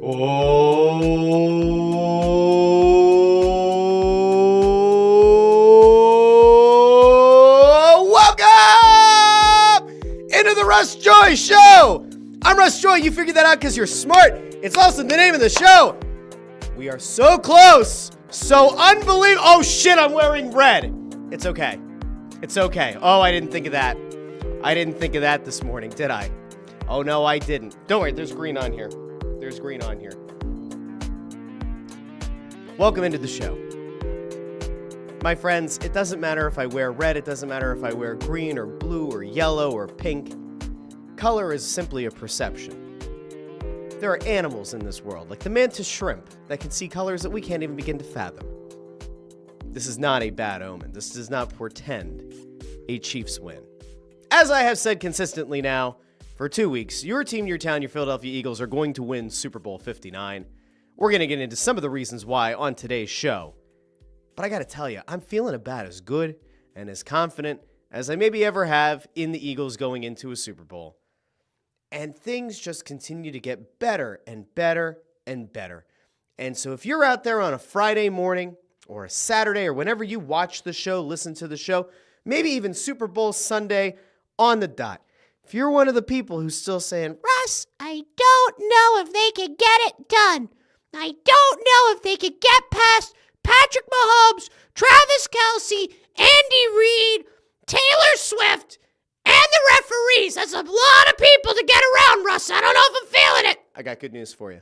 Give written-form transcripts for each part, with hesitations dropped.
Welcome into the Russ Joy Show. I'm Russ Joy. You figured that out because you're smart. It's also the name of the show. We are so close. So unbelievable. Oh, shit, I'm wearing red. It's okay. It's okay. Oh, I didn't think of that. I didn't think of that this morning, did I? Oh, no, I didn't. Don't worry, there's green on here. There's green on here. Welcome into the show. My friends, it doesn't matter if I wear red. It doesn't matter if I wear green or blue or yellow or pink. Color is simply a perception. There are animals in this world, like the mantis shrimp, that can see colors that we can't even begin to fathom. This is not a bad omen. This does not portend a Chiefs win. As I have said consistently now for 2 weeks, your team, your town, your Philadelphia Eagles are going to win Super Bowl 59. We're going to get into some of the reasons why on today's show. But I got to tell you, I'm feeling about as good and as confident as I maybe ever have in the Eagles going into a Super Bowl. And things just continue to get better and better and better. And so if you're out there on a Friday morning or a Saturday or whenever you watch the show, listen to the show, maybe even Super Bowl Sunday on the dot, if you're one of the people who's still saying, Russ, I don't know if they can get it done. I don't know if they could get past Patrick Mahomes, Travis Kelce, Andy Reid, Taylor Swift, and the referees. That's a lot of people to get around, Russ. I don't know if I'm feeling it. I got good news for you.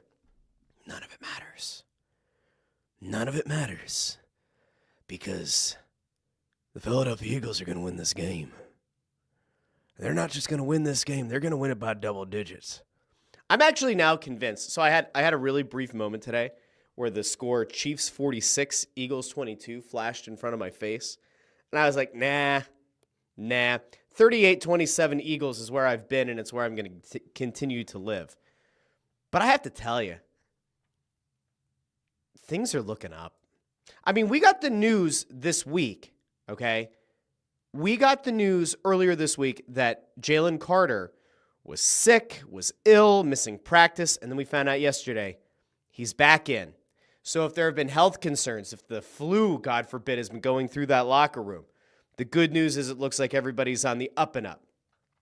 None of it matters. None of it matters. Because the Philadelphia Eagles are going to win this game. They're not just going to win this game. They're going to win it by double digits. I'm actually now convinced. So I had a really brief moment today where the score Chiefs 46, Eagles 22 flashed in front of my face. And I was like, nah. 38-27 Eagles is where I've been, and it's where I'm going to continue to live. But I have to tell you, things are looking up. I mean, we got the news this week, okay? We got the news earlier this week that Jalen Carter was sick, was ill, missing practice, and then we found out yesterday he's back in. So if there have been health concerns, if the flu, God forbid, has been going through that locker room, the good news is it looks like everybody's on the up and up.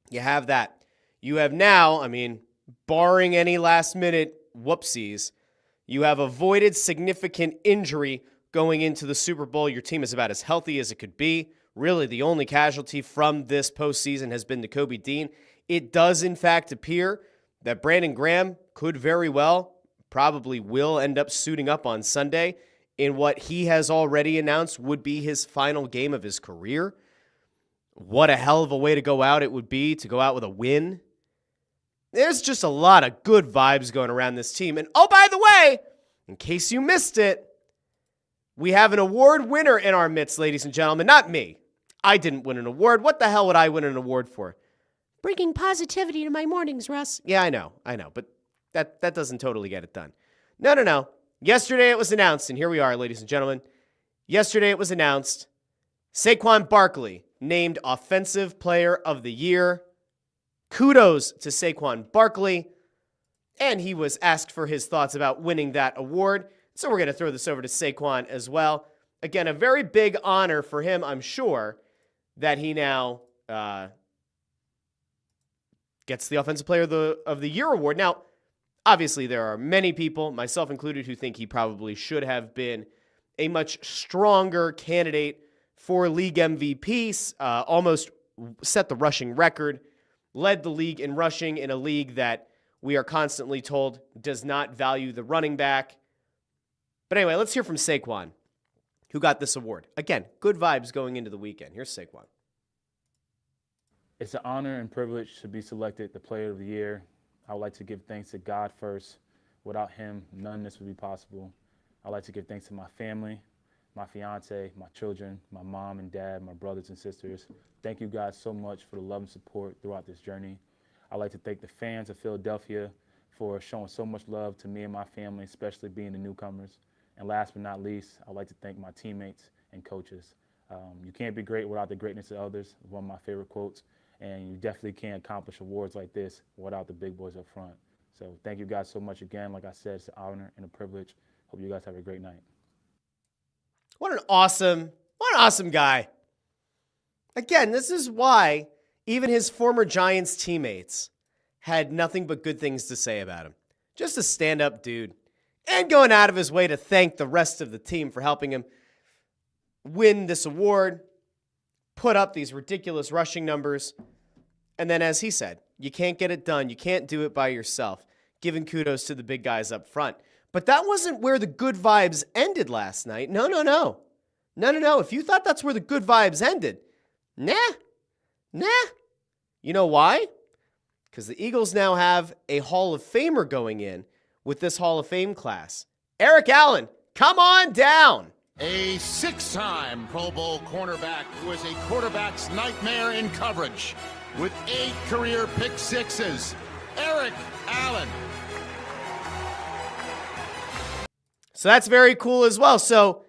You have that. You have now, I mean, barring any last-minute whoopsies, you have avoided significant injury going into the Super Bowl. Your team is about as healthy as it could be. Really, the only casualty from this postseason has been Nakobe Dean. It does, in fact, appear that Brandon Graham could very well, probably will end up suiting up on Sunday in what he has already announced would be his final game of his career. What a hell of a way to go out it would be, to go out with a win. There's just a lot of good vibes going around this team. And oh, by the way, in case you missed it, we have an award winner in our midst, ladies and gentlemen. Not me. I didn't win an award. What the hell would I win an award for? Bringing positivity to my mornings, Russ. Yeah, I know. But that doesn't totally get it done. No. Yesterday it was announced, and here we are, ladies and gentlemen. Yesterday it was announced, Saquon Barkley named Offensive Player of the Year. Kudos to Saquon Barkley. And he was asked for his thoughts about winning that award. So we're going to throw this over to Saquon as well. Again, a very big honor for him, I'm sure, that he now gets the Offensive Player of the Year award. Now, obviously, there are many people, myself included, who think he probably should have been a much stronger candidate for league MVP, almost set the rushing record, led the league in rushing in a league that we are constantly told does not value the running back. But anyway, let's hear from Saquon, who got this award. Again, good vibes going into the weekend. Here's Saquon. It's an honor and privilege to be selected the Player of the Year. I would like to give thanks to God first. Without him, none of this would be possible. I'd like to give thanks to my family, my fiance, my children, my mom and dad, my brothers and sisters. Thank you guys so much for the love and support throughout this journey. I'd like to thank the fans of Philadelphia for showing so much love to me and my family, especially being the newcomers. And last but not least, I'd like to thank my teammates and coaches. You can't be great without the greatness of others, one of my favorite quotes. And you definitely can't accomplish awards like this without the big boys up front. So thank you guys so much again. Like I said, it's an honor and a privilege. Hope you guys have a great night. What an awesome guy. Again, this is why even his former Giants teammates had nothing but good things to say about him. Just a stand-up dude. And going out of his way to thank the rest of the team for helping him win this award, put up these ridiculous rushing numbers. And then, as he said, you can't get it done. You can't do it by yourself. Giving kudos to the big guys up front. But that wasn't where the good vibes ended last night. No. If you thought that's where the good vibes ended, nah. You know why? Because the Eagles now have a Hall of Famer going in with this Hall of Fame class. Eric Allen, come on down. A 6-time Pro Bowl cornerback who is a quarterback's nightmare in coverage with 8 career pick sixes, Eric Allen. So that's very cool as well. So,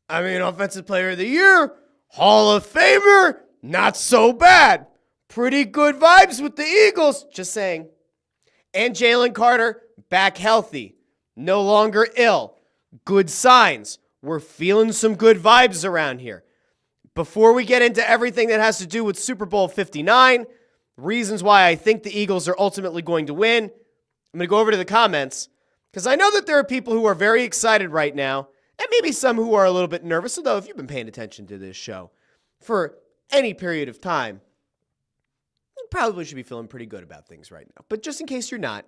Offensive Player of the Year, Hall of Famer, not so bad. Pretty good vibes with the Eagles, just saying. And Jalen Carter, back healthy, no longer ill. Good signs. We're feeling some good vibes around here. Before we get into everything that has to do with Super Bowl 59, reasons why I think the Eagles are ultimately going to win, I'm going to go over to the comments, because I know that there are people who are very excited right now, and maybe some who are a little bit nervous, although if you've been paying attention to this show for any period of time, you probably should be feeling pretty good about things right now. But just in case you're not,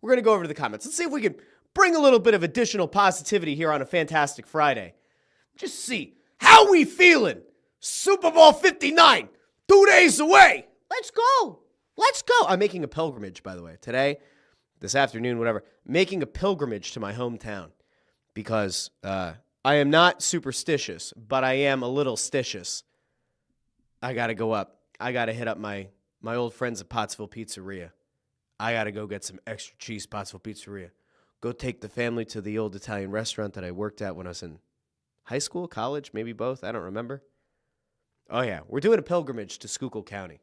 we're going to go over to the comments. Let's see if we can bring a little bit of additional positivity here on a fantastic Friday. Just see how we feeling. Super Bowl 59, 2 days away. Let's go. I'm making a pilgrimage, by the way, today, this afternoon, whatever. Making a pilgrimage to my hometown because I am not superstitious, but I am a little stitious. I got to go up. I got to hit up my old friends at Pottsville Pizzeria. I got to go get some extra cheese, Pottsville Pizzeria. Go take the family to the old Italian restaurant that I worked at when I was in high school, college, maybe both. I don't remember. Oh, yeah. We're doing a pilgrimage to Schuylkill County.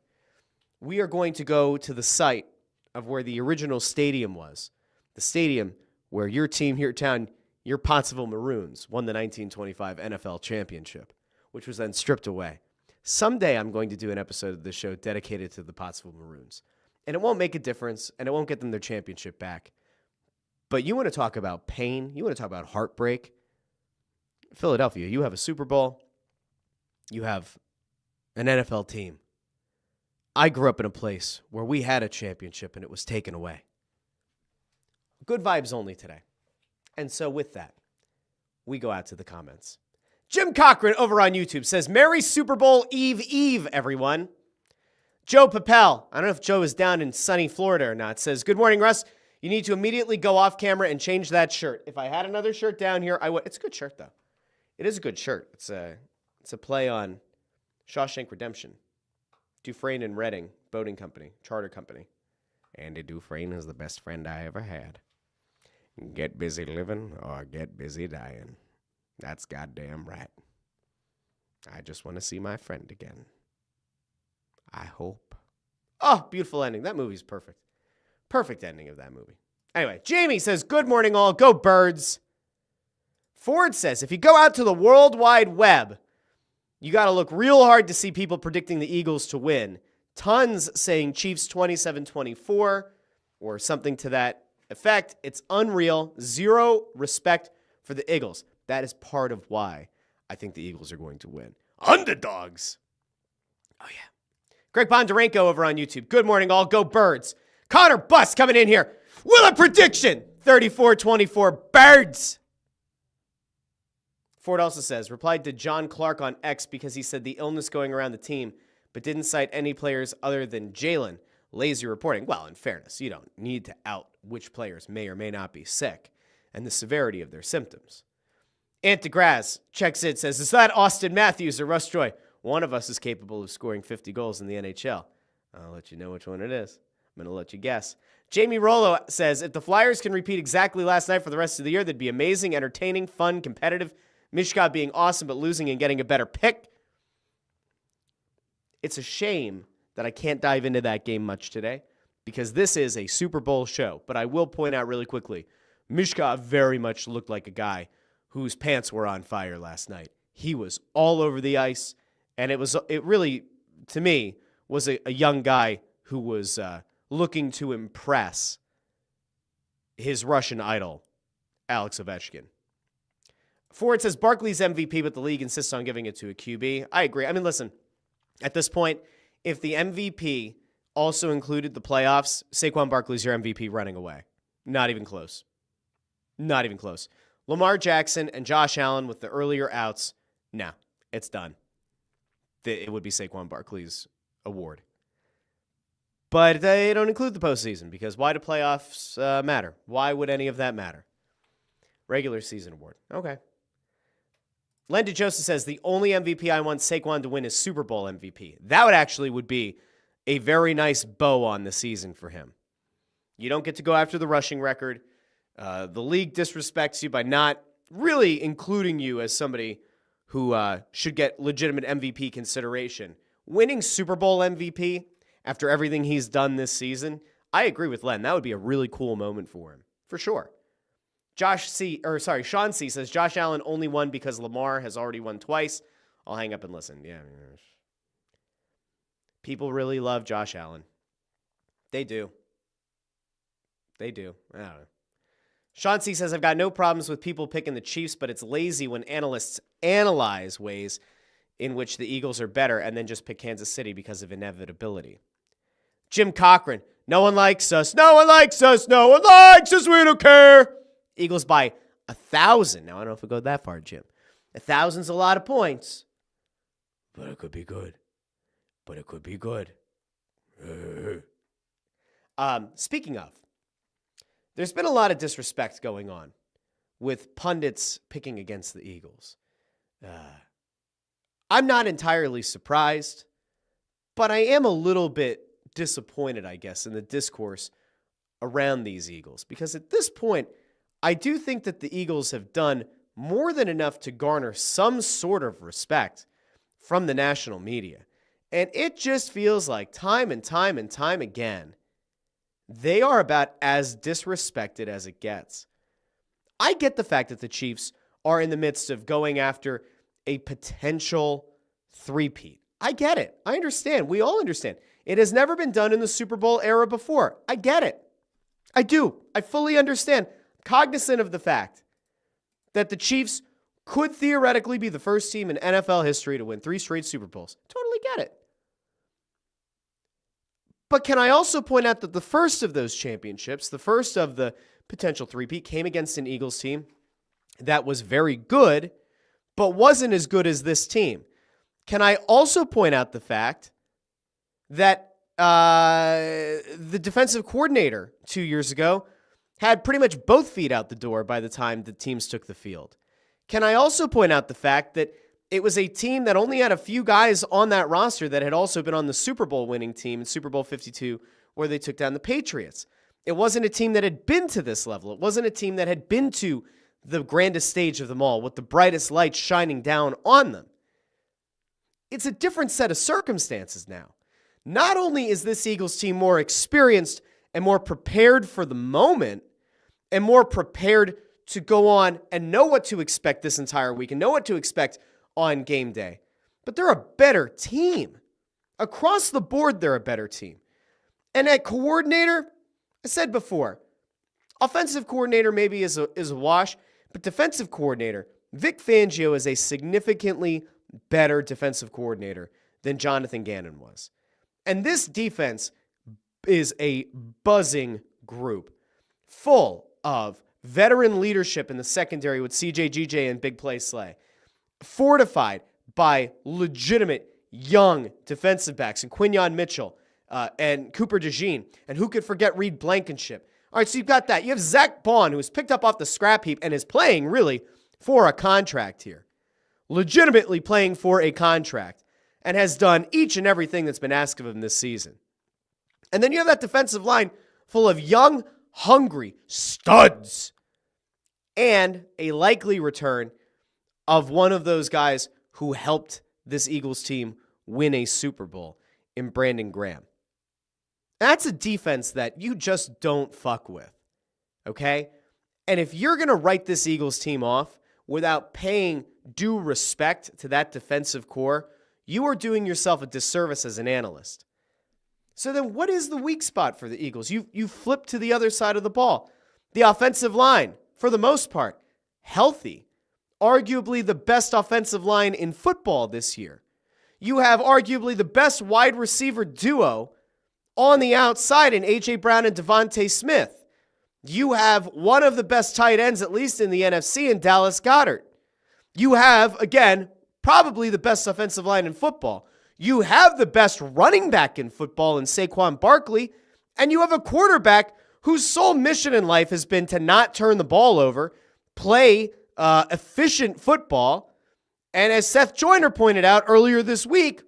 We are going to go to the site of where the original stadium was. The stadium where your team, your town, your Pottsville Maroons won the 1925 NFL championship, which was then stripped away. Someday I'm going to do an episode of this show dedicated to the Pottsville Maroons. And it won't make a difference, and it won't get them their championship back. But you want to talk about pain, you want to talk about heartbreak. Philadelphia, you have a Super Bowl, you have an NFL team. I grew up in a place where we had a championship and it was taken away. Good vibes only today. And so with that, we go out to the comments. Jim Cochran over on YouTube says, Merry Super Bowl Eve, everyone. Joe Papel, I don't know if Joe is down in sunny Florida or not, says, good morning, Russ. You need to immediately go off camera and change that shirt. If I had another shirt down here, I would. It's a good shirt, though. It is a good shirt. It's a play on Shawshank Redemption. Dufresne and Redding Boating Company, charter company. Andy Dufresne is the best friend I ever had. Get busy living or get busy dying. That's goddamn right. I just want to see my friend again. I hope. Oh, beautiful ending. That movie's perfect. Perfect ending of that movie. Anyway, Jamie says, good morning all. Go Birds. Ford says, if you go out to the World Wide Web, you got to look real hard to see people predicting the Eagles to win. Tons saying Chiefs 27-24 or something to that effect. It's unreal. Zero respect for the Eagles. That is part of why I think the Eagles are going to win. Underdogs. Oh, yeah. Greg Bondarenko over on YouTube. Good morning, all. Go Birds. Connor Buss coming in here with a prediction. 34-24 Birds. Ford also says, replied to John Clark on X because he said the illness going around the team, but didn't cite any players other than Jalen. Lazy reporting. Well, in fairness, you don't need to out which players may or may not be sick and the severity of their symptoms. Ant DeGrasse checks in, says, is that Austin Matthews or Russ Joy? One of us is capable of scoring 50 goals in the NHL. I'll let you know which one it is. I'm going to let you guess. Jamie Rollo says, if the Flyers can repeat exactly last night for the rest of the year, that'd be amazing, entertaining, fun, competitive. Mishka being awesome, but losing and getting a better pick. It's a shame that I can't dive into that game much today, because this is a Super Bowl show. But I will point out really quickly, Mishka very much looked like a guy whose pants were on fire last night. He was all over the ice, and it really, to me, was a young guy who was looking to impress his Russian idol, Alex Ovechkin. Ford says Barkley's MVP, but the league insists on giving it to a QB. I agree. I mean, listen, at this point, if the MVP also included the playoffs, Saquon Barkley's your MVP running away. Not even close. Not even close. Lamar Jackson and Josh Allen with the earlier outs, no, it's done. It would be Saquon Barkley's award. But they don't include the postseason because why do playoffs matter? Why would any of that matter? Regular season award. Okay. Len DeJoseph says the only MVP I want Saquon to win is Super Bowl MVP. That would be a very nice bow on the season for him. You don't get to go after the rushing record. The league disrespects you by not really including you as somebody who should get legitimate MVP consideration. Winning Super Bowl MVP after everything he's done this season, I agree with Len. That would be a really cool moment for him, for sure. Sean C says Josh Allen only won because Lamar has already won twice. I'll hang up and listen. Yeah, people really love Josh Allen. They do. I don't know. Sean C says I've got no problems with people picking the Chiefs, but it's lazy when analysts analyze ways in which the Eagles are better and then just pick Kansas City because of inevitability. Jim Cochran, no one likes us. No one likes us. No one likes us. We don't care. Eagles by 1,000. Now, I don't know if we go that far, Jim. 1,000's a lot of points. But it could be good. Speaking of, there's been a lot of disrespect going on with pundits picking against the Eagles. I'm not entirely surprised, but I am a little bit disappointed, I guess, in the discourse around these Eagles. Because at this point, I do think that the Eagles have done more than enough to garner some sort of respect from the national media. And it just feels like time and time and time again, they are about as disrespected as it gets. I get the fact that the Chiefs are in the midst of going after a potential three-peat. I get it. I understand. We all understand. It has never been done in the Super Bowl era before. I get it. I do. I fully understand. Cognizant of the fact that the Chiefs could theoretically be the first team in NFL history to win 3 straight Super Bowls. Totally get it. But can I also point out that the first of those championships, the first of the potential three-peat, came against an Eagles team that was very good, but wasn't as good as this team? Can I also point out the fact that the defensive coordinator 2 years ago had pretty much both feet out the door by the time the teams took the field? Can I also point out the fact that it was a team that only had a few guys on that roster that had also been on the Super Bowl winning team in Super Bowl 52 where they took down the Patriots? It wasn't a team that had been to this level. It wasn't a team that had been to the grandest stage of them all with the brightest lights shining down on them. It's a different set of circumstances now. Not only is this Eagles team more experienced and more prepared for the moment and more prepared to go on and know what to expect this entire week and know what to expect on game day, but they're a better team. Across the board, they're a better team. And at coordinator, I said before, offensive coordinator maybe is a wash, but defensive coordinator, Vic Fangio is a significantly better defensive coordinator than Jonathan Gannon was. And this defense is a buzzing group full of veteran leadership in the secondary with CJ, GJ, and Big Play Slay, fortified by legitimate young defensive backs and Quinyon Mitchell and Cooper DeJean. And who could forget Reid Blankenship? All right, so you've got that. You have Zach Bond, who was picked up off the scrap heap and is playing really for a contract here. Legitimately playing for a contract and has done each and everything that's been asked of him this season. And then you have that defensive line full of young, hungry studs and a likely return of one of those guys who helped this Eagles team win a Super Bowl in Brandon Graham. That's a defense that you just don't fuck with, okay? And if you're going to write this Eagles team off without paying due respect to that defensive core, you are doing yourself a disservice as an analyst. So then what is the weak spot for the Eagles? You flip to the other side of the ball. The offensive line, for the most part, healthy. Arguably the best offensive line in football this year. You have arguably the best wide receiver duo on the outside in A.J. Brown and Devontae Smith. You have one of the best tight ends, at least in the NFC, in Dallas Goedert. You have, again, probably the best offensive line in football. You have the best running back in football in Saquon Barkley, and you have a quarterback whose sole mission in life has been to not turn the ball over, play efficient football, and as Seth Joyner pointed out earlier this week,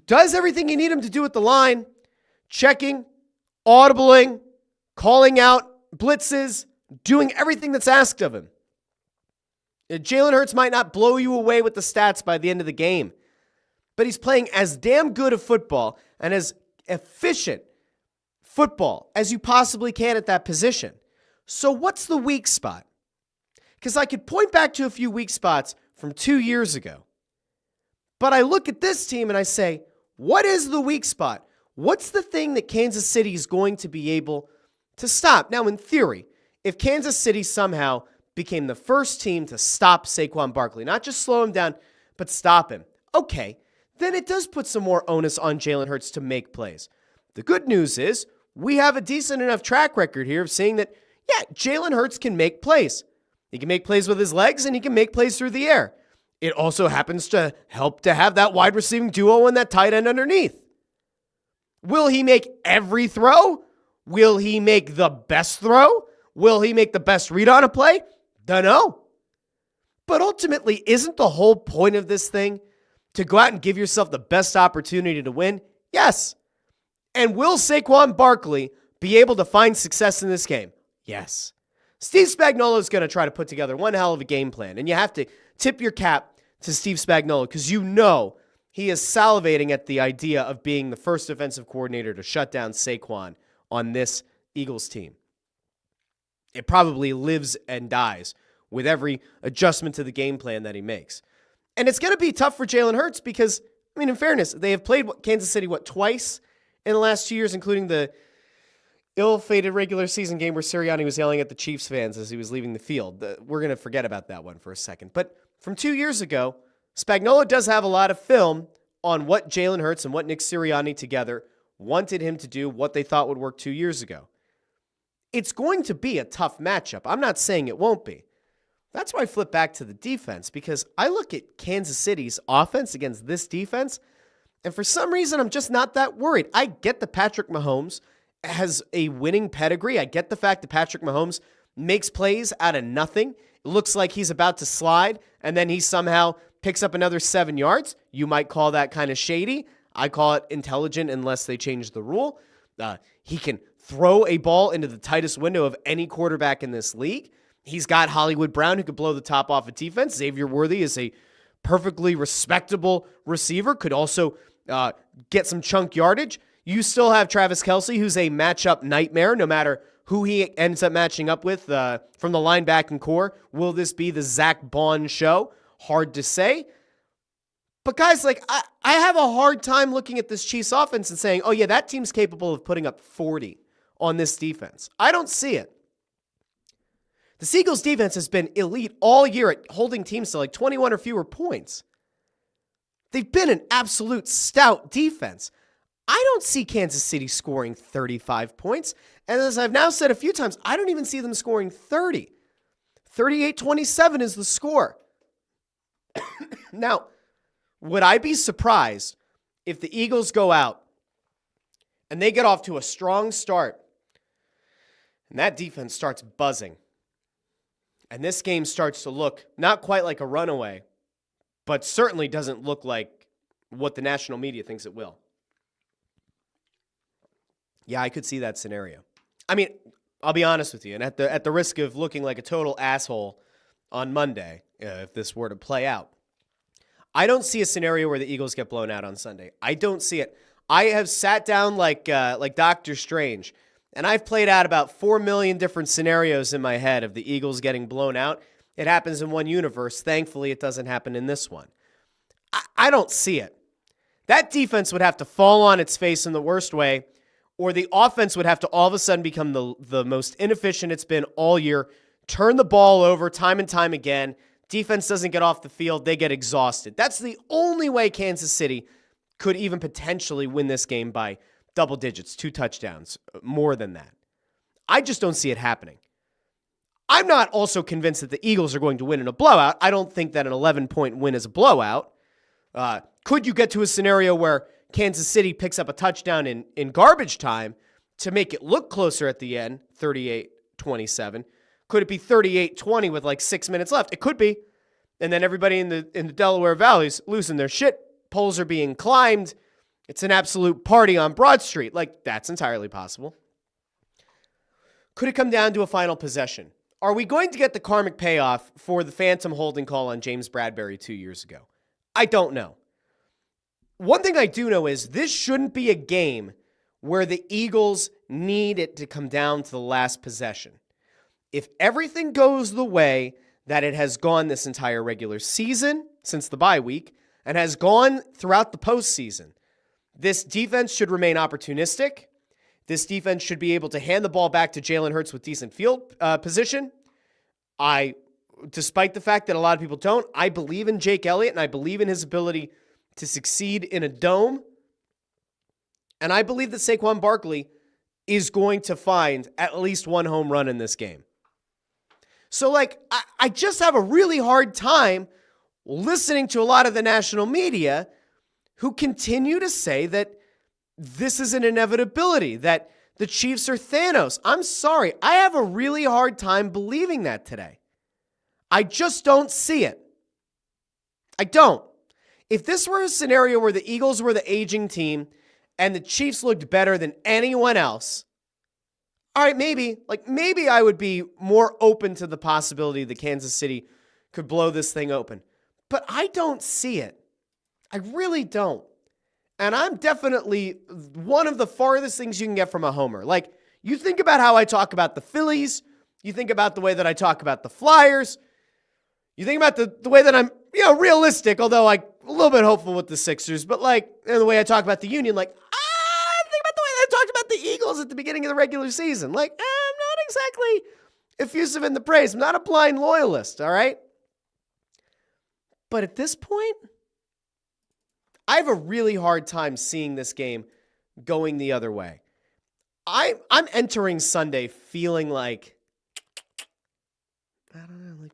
does everything you need him to do at the line, checking, audibling, calling out blitzes, doing everything that's asked of him. Jalen Hurts might not blow you away with the stats by the end of the game, but he's playing as damn good a football and as efficient football as you possibly can at that position. So what's the weak spot? Because I could point back to a few weak spots from 2 years ago. But I look at this team and I say, what is the weak spot? What's the thing that Kansas City is going to be able to stop? Now, in theory, if Kansas City somehow became the first team to stop Saquon Barkley, not just slow him down, but stop him, okay, then it does put some more onus on Jalen Hurts to make plays. The good news is we have a decent enough track record here of seeing that, yeah, Jalen Hurts can make plays. He can make plays with his legs, and he can make plays through the air. It also happens to help to have that wide receiving duo and that tight end underneath. Will he make every throw? Will he make the best throw? Will he make the best read on a play? Dunno. But ultimately, isn't the whole point of this thing to go out and give yourself the best opportunity to win? Yes. And will Saquon Barkley be able to find success in this game? Yes. Steve Spagnuolo is going to try to put together one hell of a game plan, and you have to tip your cap to Steve Spagnuolo because you know he is salivating at the idea of being the first defensive coordinator to shut down Saquon on this Eagles team. It probably lives and dies with every adjustment to the game plan that he makes. And it's going to be tough for Jalen Hurts because, I mean, in fairness, they have played Kansas City, twice in the last 2 years, including the ill-fated regular season game where Sirianni was yelling at the Chiefs fans as he was leaving the field. We're going to forget about that one for a second. But from 2 years ago, Spagnuolo does have a lot of film on what Jalen Hurts and what Nick Sirianni together wanted him to do, what they thought would work 2 years ago. It's going to be a tough matchup. I'm not saying it won't be. That's why I flip back to the defense, because I look at Kansas City's offense against this defense, and for some reason, I'm just not that worried. I get that Patrick Mahomes has a winning pedigree. I get the fact that Patrick Mahomes makes plays out of nothing. It looks like he's about to slide, and then he somehow picks up another 7 yards. You might call that kind of shady. I call it intelligent unless they change the rule. He can throw a ball into the tightest window of any quarterback in this league. He's got Hollywood Brown who could blow the top off of defense. Xavier Worthy is a perfectly respectable receiver, could also get some chunk yardage. You still have Travis Kelce, who's a matchup nightmare, no matter who he ends up matching up with from the linebacking core. Will this be the Zach Bond show? Hard to say. But guys, I have a hard time looking at this Chiefs offense and saying, oh yeah, that team's capable of putting up 40 on this defense. I don't see it. The Eagles defense has been elite all year at holding teams to 21 or fewer points. They've been an absolute stout defense. I don't see Kansas City scoring 35 points. And as I've now said a few times, I don't even see them scoring 30. 38-27 is the score. Now, would I be surprised if the Eagles go out and they get off to a strong start and that defense starts buzzing and this game starts to look not quite like a runaway, but certainly doesn't look like what the national media thinks it will? Yeah, I could see that scenario. I mean, I'll be honest with you, and at the risk of looking like a total asshole on Monday, if this were to play out, I don't see a scenario where the Eagles get blown out on Sunday. I don't see it. I have sat down like Doctor Strange, and I've played out about 4 million different scenarios in my head of the Eagles getting blown out. It happens in one universe. Thankfully, it doesn't happen in this one. I don't see it. That defense would have to fall on its face in the worst way, or the offense would have to all of a sudden become the most inefficient it's been all year, turn the ball over time and time again. Defense doesn't get off the field. They get exhausted. That's the only way Kansas City could even potentially win this game by double digits, 2 touchdowns, more than that. I just don't see it happening. I'm not also convinced that the Eagles are going to win in a blowout. I don't think that an 11-point win is a blowout. Could you get to a scenario where Kansas City picks up a touchdown in garbage time to make it look closer at the end, 38-27? Could it be 38-20 with like 6 minutes left? It could be. And then everybody in the Delaware Valley's losing their shit. Poles are being climbed. It's an absolute party on Broad Street. Like, that's entirely possible. Could it come down to a final possession? Are we going to get the karmic payoff for the phantom holding call on James Bradbury 2 years ago? I don't know. One thing I do know is this shouldn't be a game where the Eagles need it to come down to the last possession. If everything goes the way that it has gone this entire regular season since the bye week and has gone throughout the postseason, this defense should remain opportunistic. This defense should be able to hand the ball back to Jalen Hurts with decent field position. Despite the fact that a lot of people don't, I believe in Jake Elliott and I believe in his ability to succeed in a dome. And I believe that Saquon Barkley is going to find at least one home run in this game. So, I just have a really hard time listening to a lot of the national media who continue to say that this is an inevitability, that the Chiefs are Thanos. I'm sorry. I have a really hard time believing that today. I just don't see it. I don't. If this were a scenario where the Eagles were the aging team and the Chiefs looked better than anyone else, all right, maybe I would be more open to the possibility that Kansas City could blow this thing open. But I don't see it. I really don't. And I'm definitely one of the farthest things you can get from a homer. Like, you think about how I talk about the Phillies. You think about the way that I talk about the Flyers. You think about the way that I'm, realistic, although a little bit hopeful with the Sixers. But the way I talk about the Union, think about the way that I talked about the Eagles at the beginning of the regular season. I'm not exactly effusive in the praise. I'm not a blind loyalist, all right? But at this point, I have a really hard time seeing this game going the other way. I'm entering Sunday feeling like, I don't know,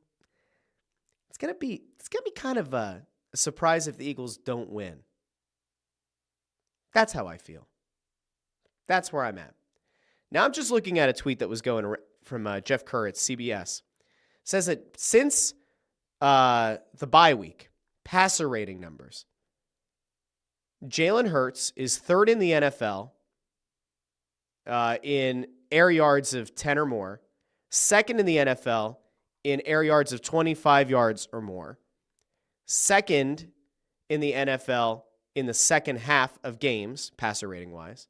it's gonna be kind of a surprise if the Eagles don't win. That's how I feel. That's where I'm at. Now I'm just looking at a tweet that was going from Jeff Kerr at CBS. It says that since the bye week, passer rating numbers, Jalen Hurts is third in the NFL in air yards of 10 or more, second in the NFL in air yards of 25 yards or more, second in the NFL in the second half of games, passer rating wise,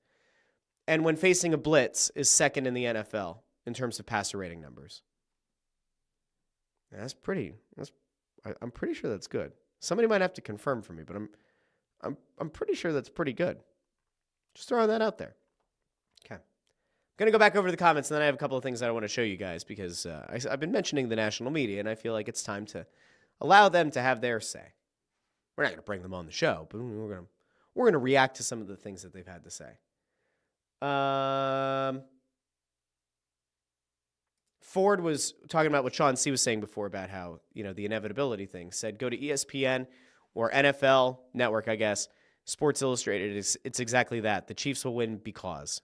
and when facing a blitz is second in the NFL in terms of passer rating numbers. I'm pretty sure that's good. Somebody might have to confirm for me, but I'm pretty sure that's pretty good. Just throwing that out there. Okay. I'm going to go back over to the comments, and then I have a couple of things that I want to show you guys because I've been mentioning the national media, and I feel like it's time to allow them to have their say. We're not going to bring them on the show, but we're going to react to some of the things that they've had to say. Ford was talking about what Sean C. was saying before about how, the inevitability thing. Said go to ESPN or NFL Network, I guess, Sports Illustrated. It's exactly that. The Chiefs will win because.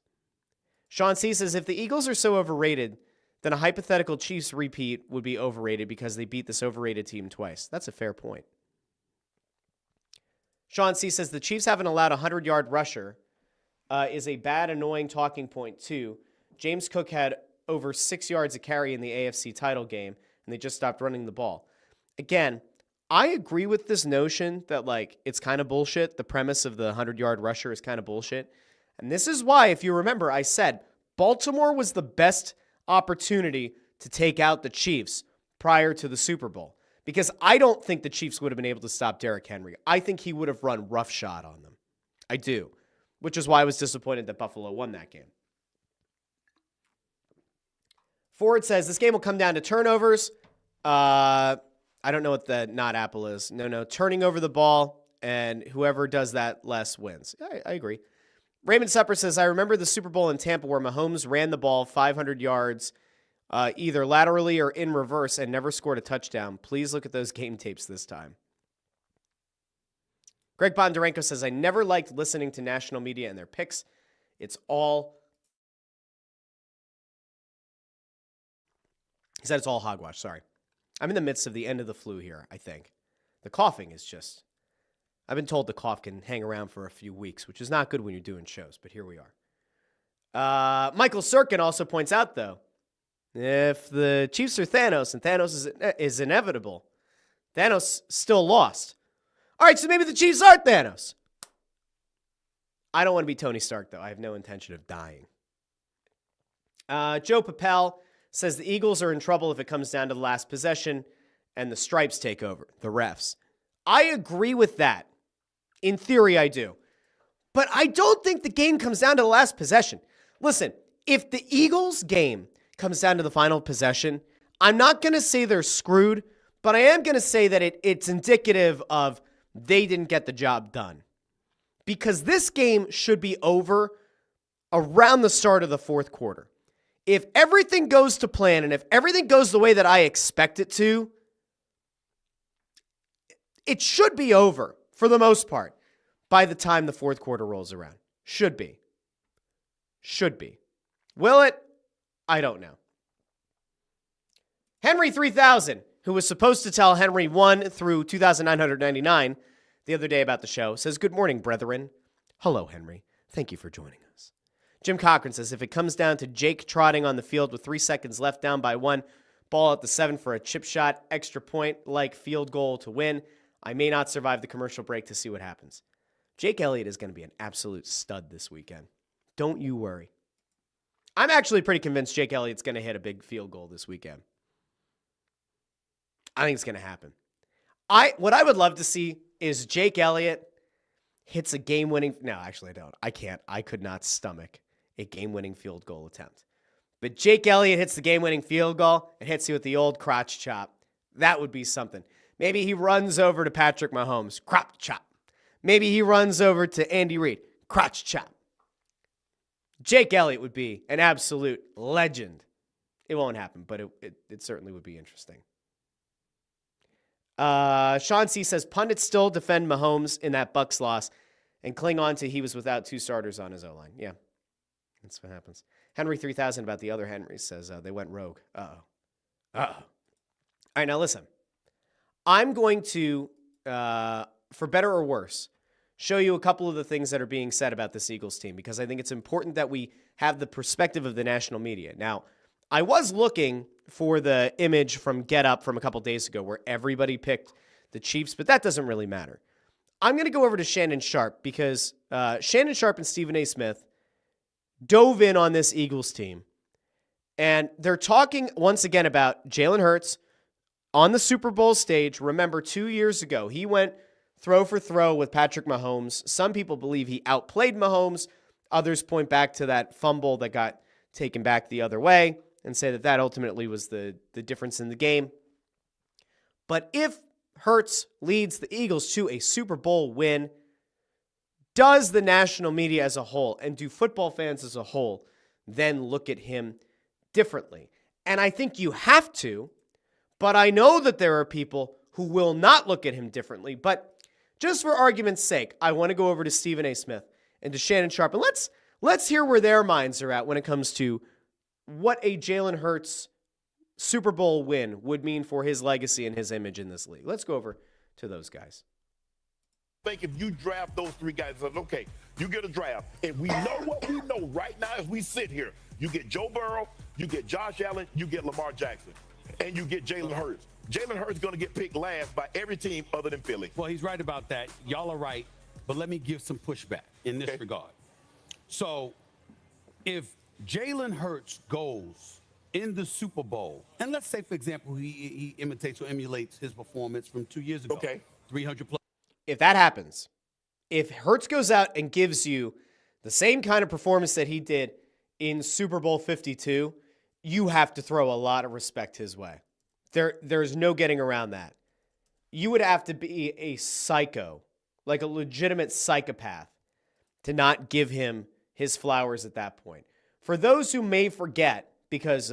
Sean C. says, if the Eagles are so overrated, then a hypothetical Chiefs repeat would be overrated because they beat this overrated team twice. That's a fair point. Sean C. says, the Chiefs haven't allowed a 100-yard rusher is a bad, annoying talking point, too. James Cook had over 6 yards a carry in the AFC title game, and they just stopped running the ball. Again, I agree with this notion that, like, it's kind of bullshit. The premise of the 100-yard rusher is kind of bullshit. And this is why, if you remember, I said Baltimore was the best opportunity to take out the Chiefs prior to the Super Bowl. Because I don't think the Chiefs would have been able to stop Derrick Henry. I think he would have run roughshod on them. I do. Which is why I was disappointed that Buffalo won that game. Ford says, this game will come down to turnovers. I don't know what the not Apple is. No, turning over the ball, and whoever does that less wins. I agree. Raymond Supper says, I remember the Super Bowl in Tampa where Mahomes ran the ball 500 yards either laterally or in reverse and never scored a touchdown. Please look at those game tapes this time. Greg Bondarenko says, I never liked listening to national media and their picks. He said it's all hogwash. Sorry. I'm in the midst of the end of the flu here, I think. The coughing is just... I've been told the cough can hang around for a few weeks, which is not good when you're doing shows, but here we are. Michael Sirkin also points out, though, if the Chiefs are Thanos and Thanos is inevitable, Thanos still lost. All right, so maybe the Chiefs are Thanos. I don't want to be Tony Stark, though. I have no intention of dying. Joe Papel says the Eagles are in trouble if it comes down to the last possession and the stripes take over, the refs. I agree with that. In theory, I do. But I don't think the game comes down to the last possession. Listen, if the Eagles game comes down to the final possession, I'm not going to say they're screwed, but I am going to say that it's indicative of they didn't get the job done. Because this game should be over around the start of the fourth quarter. If everything goes to plan and if everything goes the way that I expect it to, it should be over, for the most part, by the time the fourth quarter rolls around. Should be. Should be. Will it? I don't know. Henry 3000, who was supposed to tell Henry 1 through 2,999 the other day about the show, says, good morning, brethren. Hello, Henry. Thank you for joining us. Jim Cochran says, if it comes down to Jake trotting on the field with 3 seconds left down by 1, ball at the 7 for a chip shot, extra point like field goal to win, I may not survive the commercial break to see what happens. Jake Elliott is going to be an absolute stud this weekend. Don't you worry. I'm actually pretty convinced Jake Elliott's going to hit a big field goal this weekend. I think it's going to happen. What I would love to see is Jake Elliott hits a game-winning... No, actually I don't. I can't. I could not stomach a game-winning field goal attempt. But Jake Elliott hits the game-winning field goal and hits you with the old crotch chop. That would be something. Maybe he runs over to Patrick Mahomes, crotch chop. Maybe he runs over to Andy Reid, crotch chop. Jake Elliott would be an absolute legend. It won't happen, but it certainly would be interesting. Sean C. says, pundits still defend Mahomes in that Bucs loss and cling on to he was without 2 starters on his O-line. Yeah, that's what happens. Henry 3000 about the other Henry says they went rogue. Uh-oh. All right, now listen. I'm going to, for better or worse, show you a couple of the things that are being said about this Eagles team because I think it's important that we have the perspective of the national media. Now, I was looking for the image from Get Up from a couple days ago where everybody picked the Chiefs, but that doesn't really matter. I'm going to go over to Shannon Sharp because Shannon Sharp and Stephen A. Smith dove in on this Eagles team, and they're talking once again about Jalen Hurts on the Super Bowl stage. Remember, 2 years ago, he went throw for throw with Patrick Mahomes. Some people believe he outplayed Mahomes. Others point back to that fumble that got taken back the other way and say that ultimately was the difference in the game. But if Hurts leads the Eagles to a Super Bowl win, does the national media as a whole and do football fans as a whole then look at him differently? And I think you have to, but I know that there are people who will not look at him differently. But just for argument's sake, I want to go over to Stephen A. Smith and to Shannon Sharp, and let's hear where their minds are at when it comes to what a Jalen Hurts Super Bowl win would mean for his legacy and his image in this league. Let's go over to those guys. I think if you draft those 3 guys, okay, you get a draft, and we know what we know right now as we sit here. You get Joe Burrow, you get Josh Allen, you get Lamar Jackson, and you get Jalen Hurts. Jalen Hurts is going to get picked last by every team other than Philly. Well, he's right about that. Y'all are right. But let me give some pushback in this regard. So if Jalen Hurts goes in the Super Bowl, and let's say, for example, he imitates or emulates his performance from 2 years ago. 300 plus. If that happens, if Hurts goes out and gives you the same kind of performance that he did in Super Bowl 52, you have to throw a lot of respect his way. There's no getting around that. You would have to be a psycho, like a legitimate psychopath, to not give him his flowers at that point. For those who may forget, because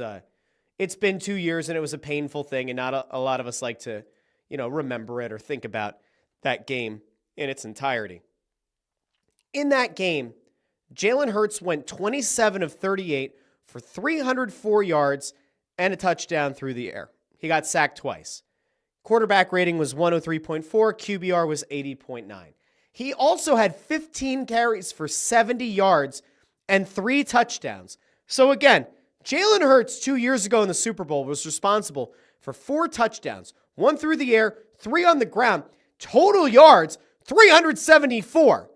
it's been 2 years and it was a painful thing, and not a lot of us like to, remember it or think about that game in its entirety. In that game, Jalen Hurts went 27 of 38 for 304 yards and a touchdown through the air. He got sacked twice. Quarterback rating was 103.4, QBR was 80.9. He also had 15 carries for 70 yards and 3 touchdowns. So again, Jalen Hurts 2 years ago in the Super Bowl was responsible for 4 touchdowns, 1 through the air, 3 on the ground, total yards, 374.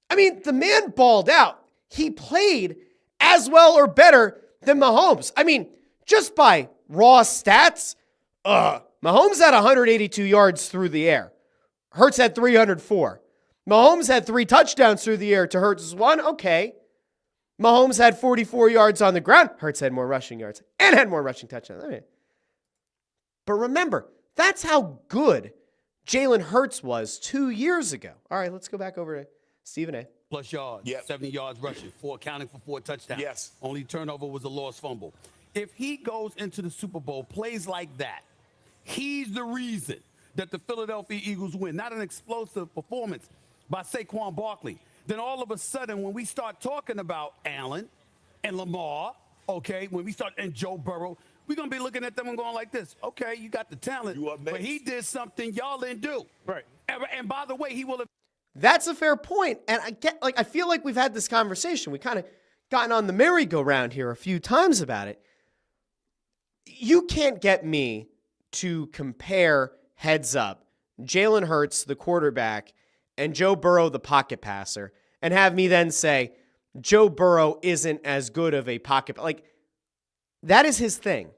I mean, the man balled out. He played as well or better than Mahomes. I mean, just by raw stats, Mahomes had 182 yards through the air. Hurts had 304. Mahomes had 3 touchdowns through the air to Hurts' 1. Okay. Mahomes had 44 yards on the ground. Hurts had more rushing yards and had more rushing touchdowns. But remember, that's how good Jalen Hurts was 2 years ago. All right, let's go back over to Stephen A. Plus yards, 70 yards rushing, accounting for 4 touchdowns. Yes. Only turnover was a lost fumble. If he goes into the Super Bowl, plays like that, he's the reason that the Philadelphia Eagles win. Not an explosive performance by Saquon Barkley. Then all of a sudden, when we start talking about Allen and Lamar, and Joe Burrow, we're going to be looking at them and going like this. Okay, you got the talent, but he did something y'all didn't do. Right. And by the way, he will have. That's a fair point. And I feel like we've had this conversation. We kind of gotten on the merry-go-round here a few times about it. You can't get me to compare heads up Jalen Hurts, the quarterback, and Joe Burrow, the pocket passer, and have me then say Joe Burrow isn't as good of a pocket. Like, that is his thing,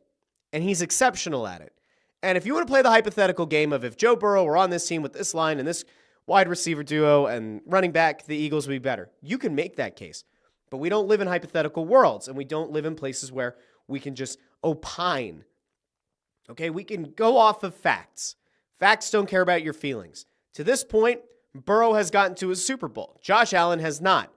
and he's exceptional at it. And if you want to play the hypothetical game of if Joe Burrow were on this team with this line and this wide receiver duo and running back, the Eagles would be better. You can make that case. But we don't live in hypothetical worlds, and we don't live in places where we can just opine. Okay, we can go off of facts. Facts don't care about your feelings. To this point, Burrow has gotten to a Super Bowl. Josh Allen has not.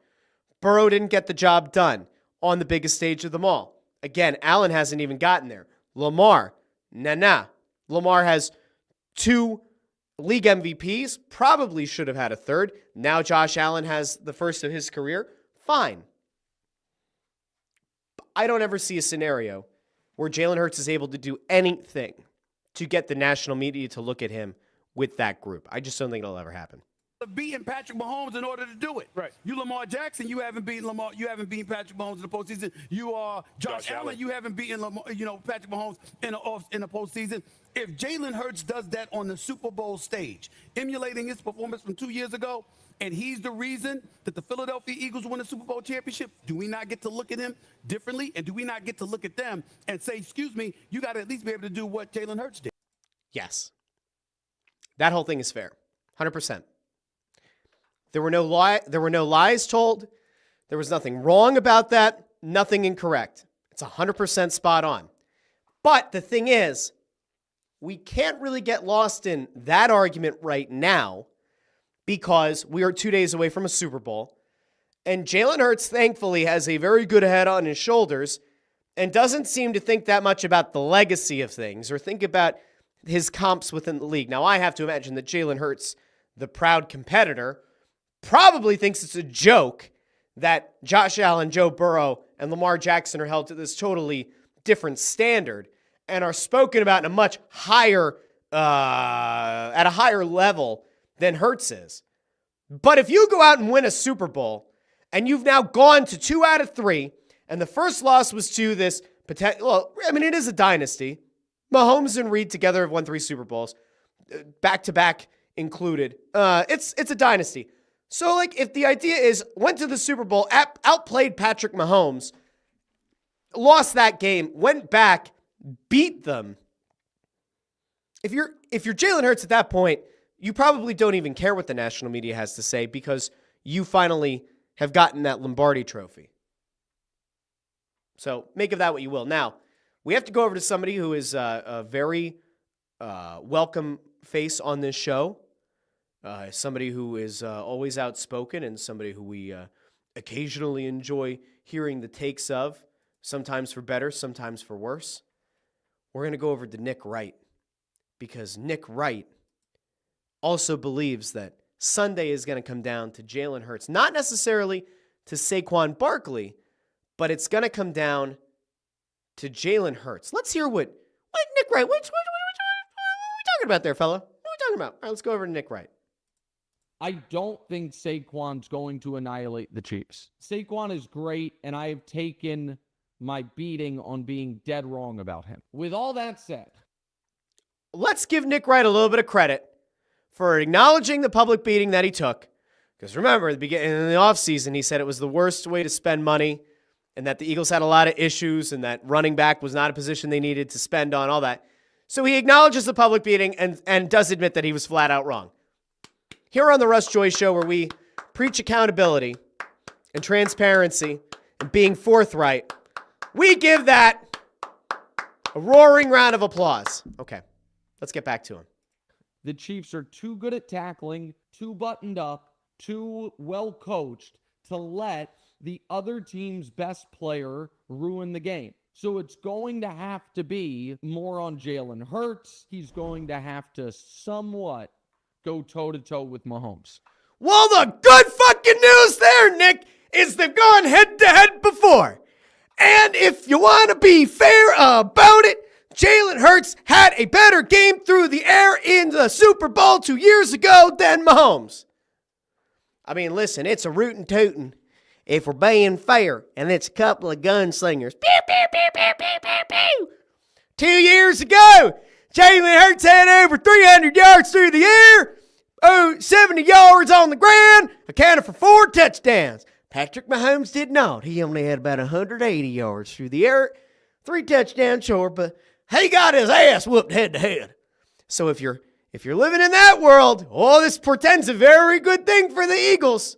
Burrow didn't get the job done on the biggest stage of them all. Again, Allen hasn't even gotten there. Lamar, nah. Lamar has 2 league MVPs, probably should have had a 3rd. Now Josh Allen has the first of his career. Fine. I don't ever see a scenario where Jalen Hurts is able to do anything to get the national media to look at him with that group. I just don't think it'll ever happen. Beating Patrick Mahomes in order to do it. Right. You Lamar Jackson, you haven't beaten Lamar. You haven't beaten Patrick Mahomes in the postseason. You are Josh Allen. You haven't beaten Patrick Mahomes in the postseason. If Jalen Hurts does that on the Super Bowl stage, emulating his performance from 2 years ago, and he's the reason that the Philadelphia Eagles won the Super Bowl championship, do we not get to look at him differently? And do we not get to look at them and say, excuse me, you got to at least be able to do what Jalen Hurts did? Yes. That whole thing is fair. 100%. There were no lies told. There was nothing wrong about that. Nothing incorrect. It's 100% spot on. But the thing is, we can't really get lost in that argument right now because we are 2 days away from a Super Bowl. And Jalen Hurts, thankfully, has a very good head on his shoulders and doesn't seem to think that much about the legacy of things or think about his comps within the league. Now, I have to imagine that Jalen Hurts, the proud competitor, probably thinks it's a joke that Josh Allen, Joe Burrow, and Lamar Jackson are held to this totally different standard and are spoken about in a much higher, at a higher level than Hurts is. But if you go out and win a Super Bowl and you've now gone to 2 out of 3, and the first loss was to this potential, well, I mean, it is a dynasty. Mahomes and Reid together have won 3 Super Bowls, back-to-back included. It's a dynasty. So, like, if the idea is went to the Super Bowl, outplayed Patrick Mahomes, lost that game, went back, beat them. If you're Jalen Hurts at that point, you probably don't even care what the national media has to say because you finally have gotten that Lombardi trophy. So make of that what you will. Now, we have to go over to somebody who is a very welcome face on this show, somebody who is always outspoken and somebody who we occasionally enjoy hearing the takes of, sometimes for better, sometimes for worse. We're going to go over to Nick Wright because Nick Wright also believes that Sunday is going to come down to Jalen Hurts, not necessarily to Saquon Barkley, but it's going to come down to Jalen Hurts. Let's hear what Nick Wright, what are we talking about there, fella? What are we talking about? All right, let's go over to Nick Wright. I don't think Saquon's going to annihilate the Chiefs. Saquon is great, and I have taken my beating on being dead wrong about him. With all that said, let's give Nick Wright a little bit of credit for acknowledging the public beating that he took. Because remember, at the beginning of the offseason, he said it was the worst way to spend money and that the Eagles had a lot of issues and that running back was not a position they needed to spend on, all that. So he acknowledges the public beating and does admit that he was flat out wrong. Here on the Russ Joy Show, where we preach accountability and transparency and being forthright, we give that a roaring round of applause. Okay, let's get back to him. the Chiefs are too good at tackling, too buttoned up, too well coached to let the other team's best player ruin the game. So it's going to have to be more on Jalen Hurts. He's going to have to somewhat go toe-to-toe with Mahomes. Well, the good fucking news there, Nick, is they've gone head-to-head before. And if you want to be fair about it, Jalen Hurts had a better game through the air in the Super Bowl 2 years ago than Mahomes. I mean, listen, it's a rootin' tootin' if we're being fair, and it's a couple of gunslingers. Pew, pew, pew, pew, pew, pew, pew. 2 years ago, Jalen Hurts had over 300 yards through the air, 70 yards on the ground, accounted for 4 touchdowns. Patrick Mahomes did not. He only had about 180 yards through the air, 3 touchdowns short, but he got his ass whooped head to head. So if you're living in that world, this portends a very good thing for the Eagles.